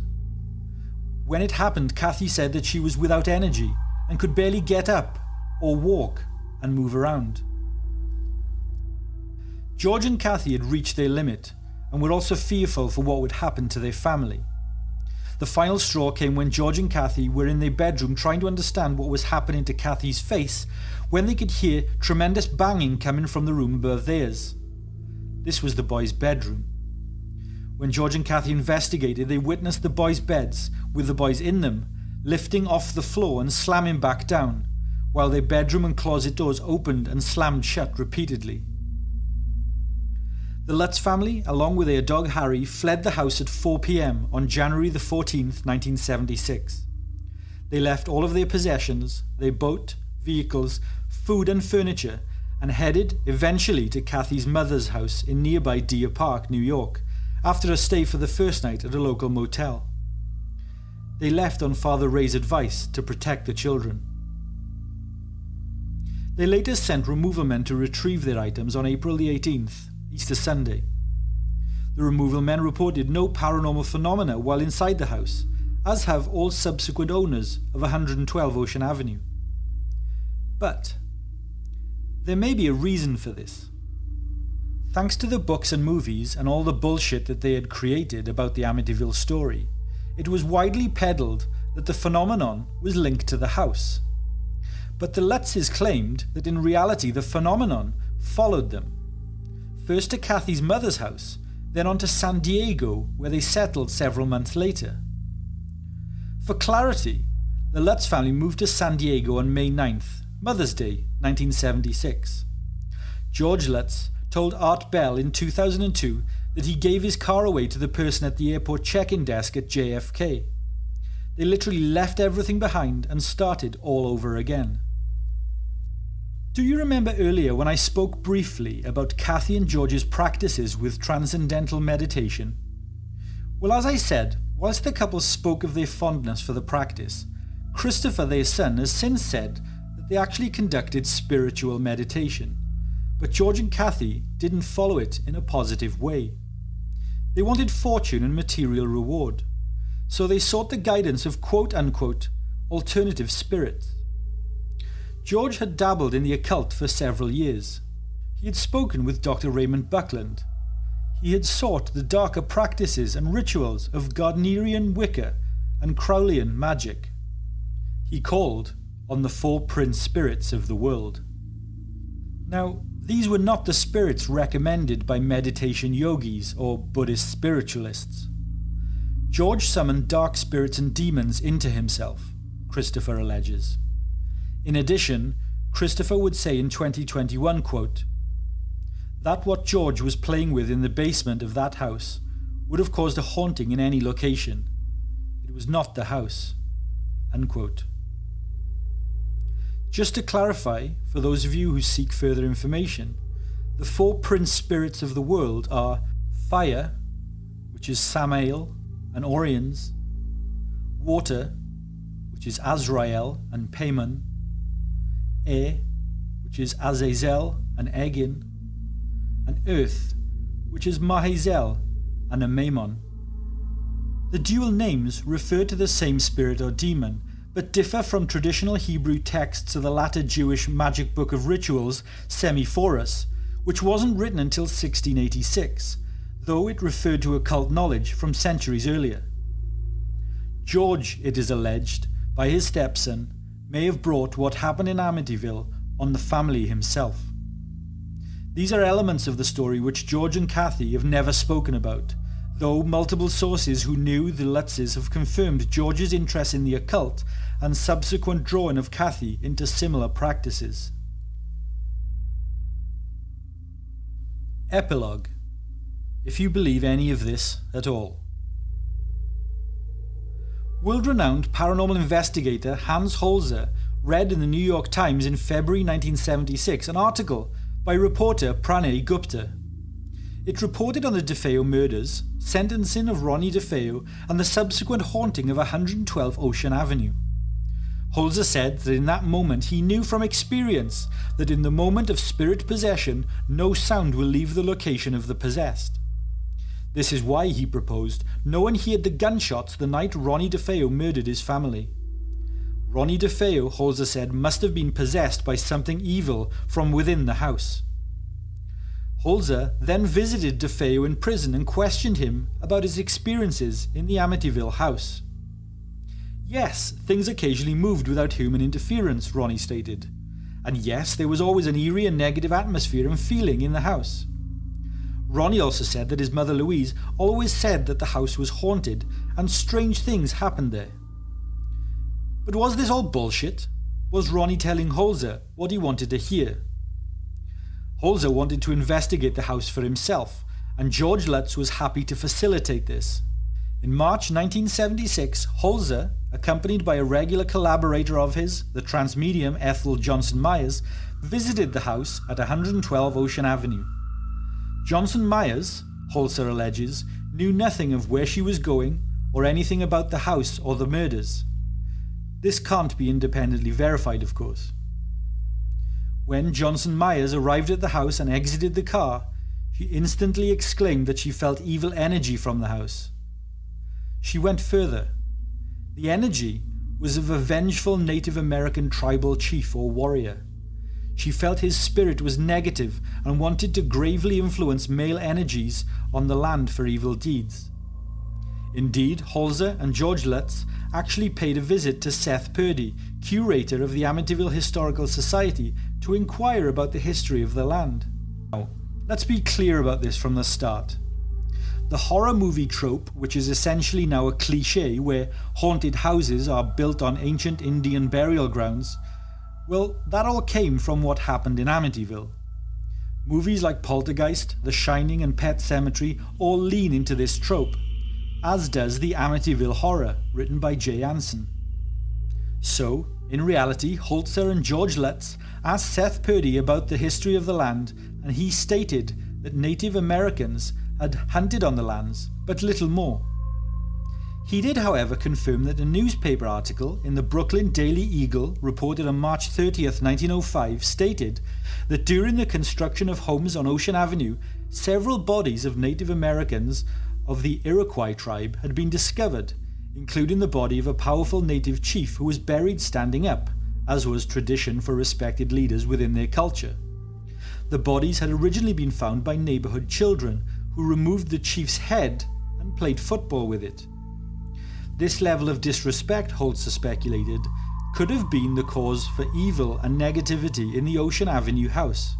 When it happened, Kathy said that she was without energy and could barely get up or walk and move around. George and Kathy had reached their limit and were also fearful for what would happen to their family. The final straw came when George and Kathy were in their bedroom trying to understand what was happening to Kathy's face when they could hear tremendous banging coming from the room above theirs. This was the boys' bedroom. When George and Kathy investigated, they witnessed the boys' beds, with the boys in them, lifting off the floor and slamming back down, while their bedroom and closet doors opened and slammed shut repeatedly. The Lutz family, along with their dog Harry, fled the house at 4 p.m. on January the 14th, 1976. They left all of their possessions, their boat, vehicles, food and furniture, and headed eventually to Kathy's mother's house in nearby Deer Park, New York, after a stay for the first night at a local motel. They left on Father Ray's advice to protect the children. They later sent removal men to retrieve their items on April the 18th, Easter Sunday. The removal men reported no paranormal phenomena while inside the house, as have all subsequent owners of 112 Ocean Avenue. But there may be a reason for this. Thanks to the books and movies and all the bullshit that they had created about the Amityville story, it was widely peddled that the phenomenon was linked to the house. But the Lutzes claimed that in reality the phenomenon followed them. First to Kathy's mother's house, then on to San Diego, where they settled several months later. For clarity, the Lutz family moved to San Diego on May 9th, Mother's Day, 1976. George Lutz told Art Bell in 2002 that he gave his car away to the person at the airport check-in desk at JFK. They literally left everything behind and started all over again. Do you remember earlier when I spoke briefly about Kathy and George's practices with transcendental meditation? Well, as I said, whilst the couple spoke of their fondness for the practice, Christopher, their son, has since said that they actually conducted spiritual meditation, but George and Kathy didn't follow it in a positive way. They wanted fortune and material reward, so they sought the guidance of quote-unquote alternative spirits. George had dabbled in the occult for several years. He had spoken with Dr. Raymond Buckland. He had sought the darker practices and rituals of Gardnerian Wicca and Crowleyan magic. He called on the 4 prince spirits of the world. Now, these were not the spirits recommended by meditation yogis or Buddhist spiritualists. George summoned dark spirits and demons into himself, Christopher alleges. In addition, Christopher would say in 2021, quote, that what George was playing with in the basement of that house would have caused a haunting in any location. It was not the house, unquote. Just to clarify, for those of you who seek further information, the 4 prince spirits of the world are fire, which is Samael and Orions, water, which is Azrael and Payman, air, which is Azazel and Egin, and earth, which is Mahazel and Amaimon. The dual names refer to the same spirit or demon, but differ from traditional Hebrew texts to the latter Jewish magic book of rituals, Semiphorus, which wasn't written until 1686, though it referred to occult knowledge from centuries earlier. George, it is alleged, by his stepson, may have brought what happened in Amityville on the family himself. These are elements of the story which George and Kathy have never spoken about, though multiple sources who knew the Lutzes have confirmed George's interest in the occult and subsequent drawing of Kathy into similar practices. Epilogue, if you believe any of this at all. World-renowned paranormal investigator Hans Holzer read in the New York Times in February 1976 an article by reporter Pranay Gupta. It reported on the Defeo murders, sentencing of Ronnie Defeo, and the subsequent haunting of 112 Ocean Avenue. Holzer said that in that moment he knew from experience that in the moment of spirit possession, no sound will leave the location of the possessed. This is why, he proposed, no one heard the gunshots the night Ronnie Defeo murdered his family. Ronnie Defeo, Holzer said, must have been possessed by something evil from within the house. Holzer then visited Defeo in prison and questioned him about his experiences in the Amityville house. Yes, things occasionally moved without human interference, Ronnie stated. And yes, there was always an eerie and negative atmosphere and feeling in the house. Ronnie also said that his mother Louise always said that the house was haunted and strange things happened there. But was this all bullshit? Was Ronnie telling Holzer what he wanted to hear? Holzer wanted to investigate the house for himself, and George Lutz was happy to facilitate this. In March 1976, Holzer, accompanied by a regular collaborator of his, the transmedium Ethel Johnson Myers, visited the house at 112 Ocean Avenue. Johnson Myers, Holzer alleges, knew nothing of where she was going or anything about the house or the murders. This can't be independently verified, of course. When Johnson Myers arrived at the house and exited the car, she instantly exclaimed that she felt evil energy from the house. She went further. The energy was of a vengeful Native American tribal chief or warrior. She felt his spirit was negative and wanted to gravely influence male energies on the land for evil deeds. Indeed, Holzer and George Lutz actually paid a visit to Seth Purdy, curator of the Amityville Historical Society, to inquire about the history of the land. Now, let's be clear about this from the start. The horror movie trope, which is essentially now a cliché where haunted houses are built on ancient Indian burial grounds, well, that all came from what happened in Amityville. Movies like Poltergeist, The Shining and Pet Sematary all lean into this trope, as does the Amityville Horror, written by Jay Anson. So, in reality, Holzer and George Lutz asked Seth Purdy about the history of the land, and he stated that Native Americans had hunted on the lands, but little more. He did, however, confirm that a newspaper article in the Brooklyn Daily Eagle, reported on March 30th, 1905, stated that during the construction of homes on Ocean Avenue, several bodies of Native Americans of the Iroquois tribe had been discovered, including the body of a powerful native chief who was buried standing up, as was tradition for respected leaders within their culture. The bodies had originally been found by neighborhood children who removed the chief's head and played football with it. This level of disrespect, Holzer speculated, could have been the cause for evil and negativity in the Ocean Avenue house.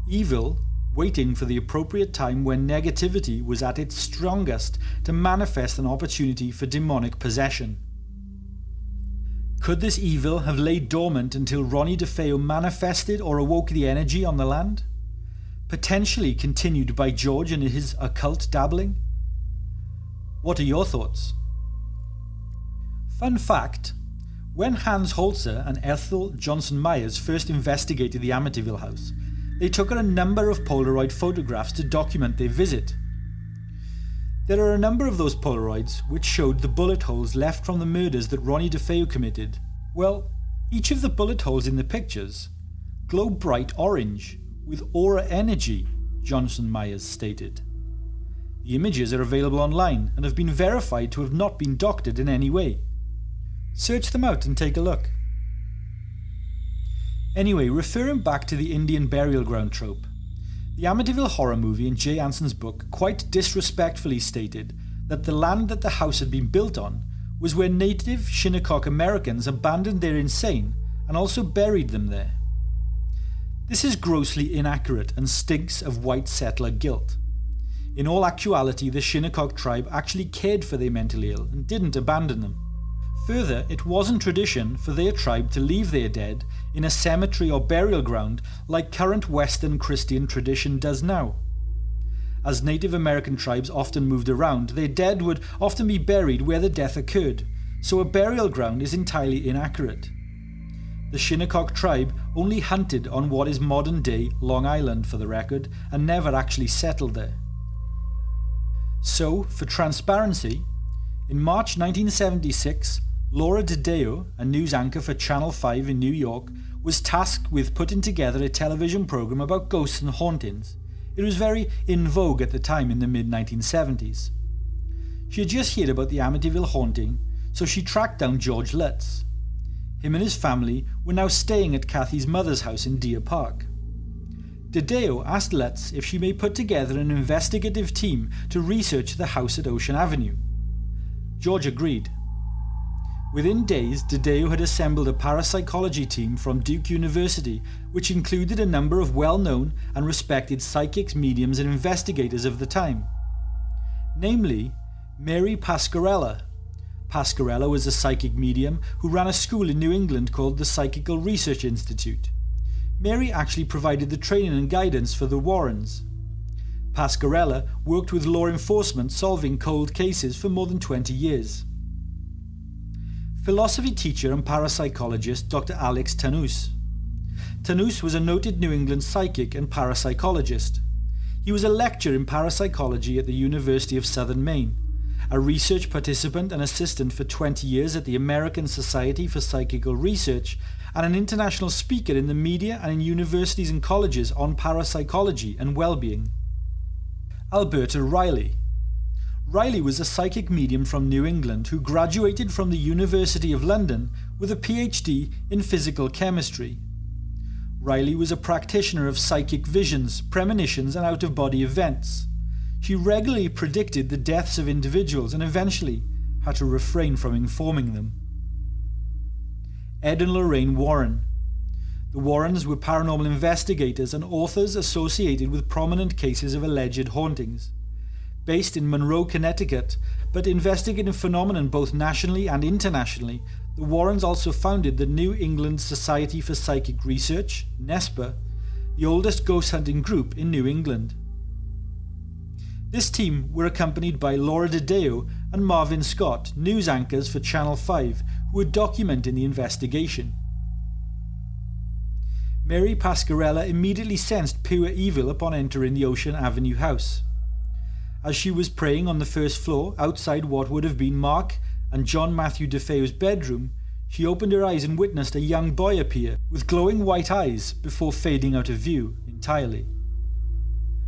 Evil, waiting for the appropriate time when negativity was at its strongest to manifest an opportunity for demonic possession. Could this evil have laid dormant until Ronnie Defeo manifested or awoke the energy on the land? Potentially continued by George and his occult dabbling? What are your thoughts? Fun fact, when Hans Holzer and Ethel Johnson Myers first investigated the Amityville house, they took a number of Polaroid photographs to document their visit. There are a number of those Polaroids which showed the bullet holes left from the murders that Ronnie Defeo committed. Well, each of the bullet holes in the pictures glow bright orange with aura energy, Johnson Myers stated. The images are available online and have been verified to have not been doctored in any way. Search them out and take a look. Anyway, referring back to the Indian burial ground trope, the Amityville Horror movie in Jay Anson's book quite disrespectfully stated that the land that the house had been built on was where native Shinnecock Americans abandoned their insane and also buried them there. This is grossly inaccurate and stinks of white settler guilt. In all actuality, the Shinnecock tribe actually cared for their mentally ill and didn't abandon them. Further, it wasn't tradition for their tribe to leave their dead in a cemetery or burial ground like current Western Christian tradition does now. As Native American tribes often moved around, their dead would often be buried where the death occurred, so a burial ground is entirely inaccurate. The Shinnecock tribe only hunted on what is modern-day Long Island, for the record, and never actually settled there. So, for transparency, in March 1976, Laura Dedeo, a news anchor for Channel 5 in New York, was tasked with putting together a television program about ghosts and hauntings. It was very in vogue at the time in the mid-1970s. She had just heard about the Amityville haunting, so she tracked down George Lutz. Him and his family were now staying at Kathy's mother's house in Deer Park. Dedeo asked Lutz if she may put together an investigative team to research the house at Ocean Avenue. George agreed. Within days, Dedeo had assembled a parapsychology team from Duke University, which included a number of well-known and respected psychics, mediums, and investigators of the time. Namely, Mary Pasquarella. Pasquarella was a psychic medium who ran a school in New England called the Psychical Research Institute. Mary actually provided the training and guidance for the Warrens. Pasquarella worked with law enforcement solving cold cases for more than 20 years. Philosophy teacher and parapsychologist Dr. Alex Tanous. Tanous was a noted New England psychic and parapsychologist. He was a lecturer in parapsychology at the University of Southern Maine, a research participant and assistant for 20 years at the American Society for Psychical Research, and an international speaker in the media and in universities and colleges on parapsychology and well-being. Alberta Riley. Riley was a psychic medium from New England who graduated from the University of London with a PhD in physical chemistry. Riley was a practitioner of psychic visions, premonitions, and out-of-body events. She regularly predicted the deaths of individuals and eventually had to refrain from informing them. Ed and Lorraine Warren. The Warrens were paranormal investigators and authors associated with prominent cases of alleged hauntings. Based in Monroe, Connecticut, but investigating phenomenon both nationally and internationally, the Warrens also founded the New England Society for Psychic Research, NESPA, the oldest ghost hunting group in New England. This team were accompanied by Laura Dedeo and Marvin Scott, news anchors for Channel 5, who were documenting the investigation. Mary Pasquarella immediately sensed pure evil upon entering the Ocean Avenue house. As she was praying on the first floor outside what would have been Mark and John Matthew Defeo's bedroom, she opened her eyes and witnessed a young boy appear with glowing white eyes before fading out of view entirely.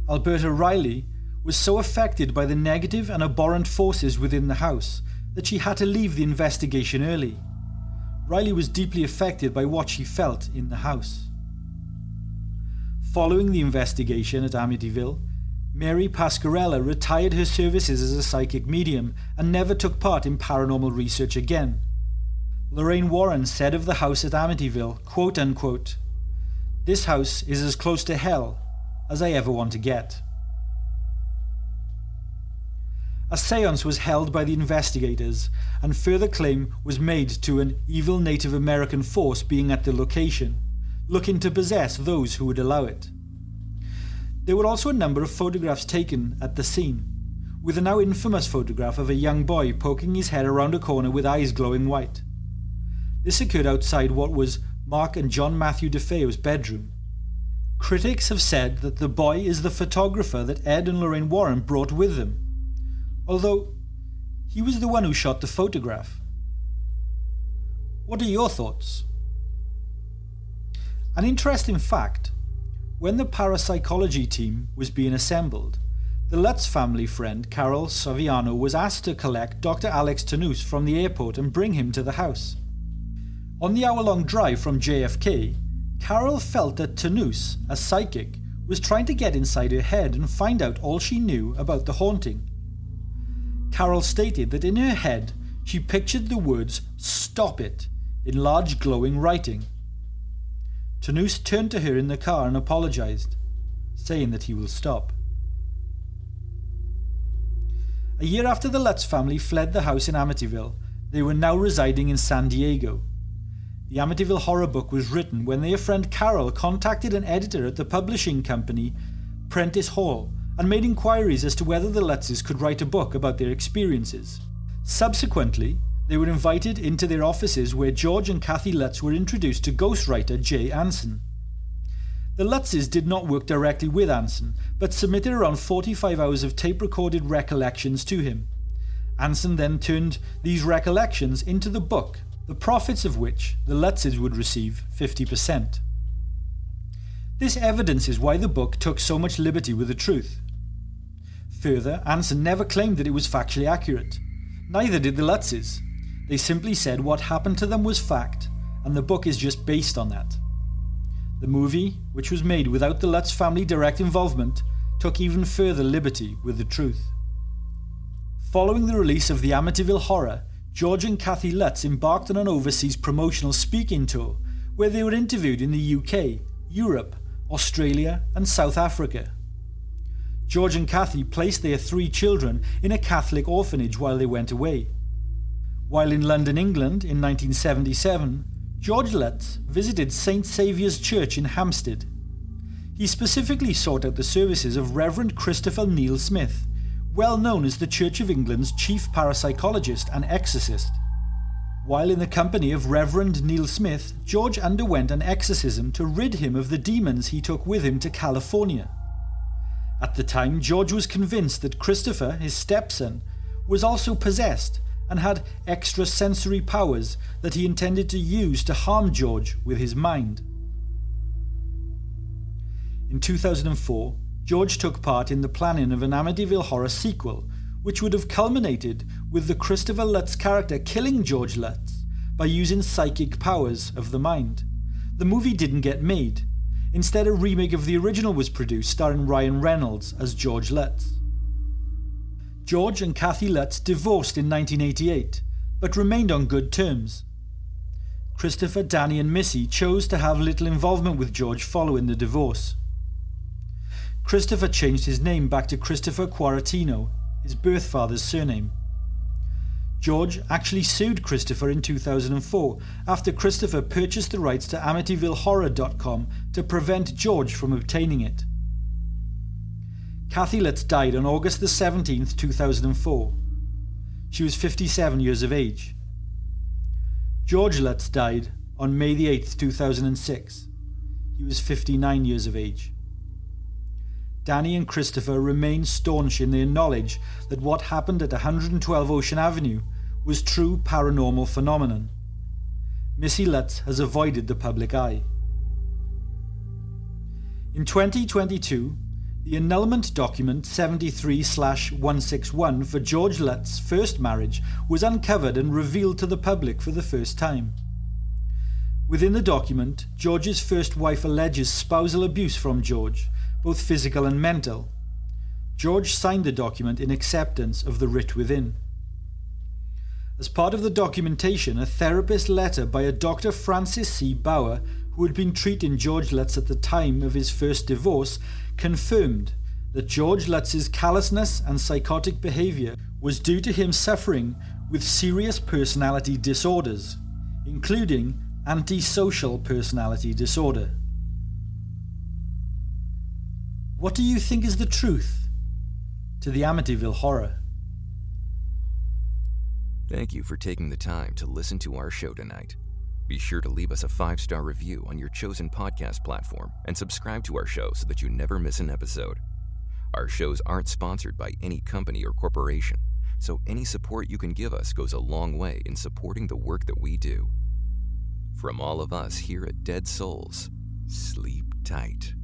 Alberta Riley was so affected by the negative and abhorrent forces within the house that she had to leave the investigation early. Riley was deeply affected by what she felt in the house. Following the investigation at Amityville, Mary Pasquarella retired her services as a psychic medium and never took part in paranormal research again. Lorraine Warren said of the house at Amityville, quote unquote, "This house is as close to hell as I ever want to get." A séance was held by the investigators, and further claim was made to an evil Native American force being at the location, looking to possess those who would allow it. There were also a number of photographs taken at the scene, with a now infamous photograph of a young boy poking his head around a corner with eyes glowing white. This occurred outside what was Mark and John Matthew Defeo's bedroom. Critics have said that the boy is the photographer that Ed and Lorraine Warren brought with them. although he was the one who shot the photograph. What are your thoughts? An interesting fact, when the parapsychology team was being assembled, the Lutz family friend Carol Saviano was asked to collect Dr. Alex Tanous from the airport and bring him to the house. On the hour-long drive from JFK, Carol felt that Tanous, a psychic, was trying to get inside her head and find out all she knew about the haunting. Carol stated that in her head she pictured the words "Stop it" in large glowing writing. Tanous turned to her in the car and apologized, saying that he will stop. A year after the Lutz family fled the house in Amityville, they were now residing in San Diego. The Amityville Horror book was written when their friend Carol contacted an editor at the publishing company Prentice Hall and made inquiries as to whether the Lutzes could write a book about their experiences. Subsequently, they were invited into their offices where George and Kathy Lutz were introduced to ghostwriter Jay Anson. The Lutzes did not work directly with Anson, but submitted around 45 hours of tape-recorded recollections to him. Anson then turned these recollections into the book, the profits of which the Lutzes would receive 50%. This evidences why the book took so much liberty with the truth. Further, Anson never claimed that it was factually accurate. Neither did the Lutzes. They simply said what happened to them was fact, and the book is just based on that. The movie, which was made without the Lutz family direct involvement, took even further liberty with the truth. Following the release of the Amityville Horror, George and Kathy Lutz embarked on an overseas promotional speaking tour where they were interviewed in the UK, Europe, Australia and South Africa. George and Kathy placed their 3 children in a Catholic orphanage while they went away. While in London, England in 1977, George Lutz visited St. Saviour's Church in Hampstead. He specifically sought out the services of Reverend Christopher Neil Smith, well known as the Church of England's chief parapsychologist and exorcist. While in the company of Reverend Neil Smith, George underwent an exorcism to rid him of the demons he took with him to California. At the time, George was convinced that Christopher, his stepson, was also possessed and had extrasensory powers that he intended to use to harm George with his mind. In 2004, George took part in the planning of an Amityville Horror sequel, which would have culminated with the Christopher Lutz character killing George Lutz by using psychic powers of the mind. The movie didn't get made. Instead, a remake of the original was produced starring Ryan Reynolds as George Lutz. George and Kathy Lutz divorced in 1988, but remained on good terms. Christopher, Danny and Missy chose to have little involvement with George following the divorce. Christopher changed his name back to Christopher Quarantino, his birth father's surname. George actually sued Christopher in 2004 after Christopher purchased the rights to AmityvilleHorror.com to prevent George from obtaining it. Kathy Lutz died on August the 17th, 2004. She was 57 years of age. George Lutz died on May the 8th, 2006. He was 59 years of age. Danny and Christopher remain staunch in their knowledge that what happened at 112 Ocean Avenue was true paranormal phenomenon. Missy Lutz has avoided the public eye. In 2022, the annulment document 73/161 for George Lutz's first marriage was uncovered and revealed to the public for the first time. Within the document, George's first wife alleges spousal abuse from George, both physical and mental. George signed the document in acceptance of the writ within. As part of the documentation, a therapist letter by a Dr. Francis C. Bauer, who had been treating George Lutz at the time of his first divorce, confirmed that George Lutz's callousness and psychotic behavior was due to him suffering with serious personality disorders, including antisocial personality disorder. What do you think is the truth to the Amityville Horror? Thank you for taking the time to listen to our show tonight. Be sure to leave us a 5-star review on your chosen podcast platform and subscribe to our show so that you never miss an episode. Our shows aren't sponsored by any company or corporation, so any support you can give us goes a long way in supporting the work that we do. From all of us here at Dead Souls, sleep tight.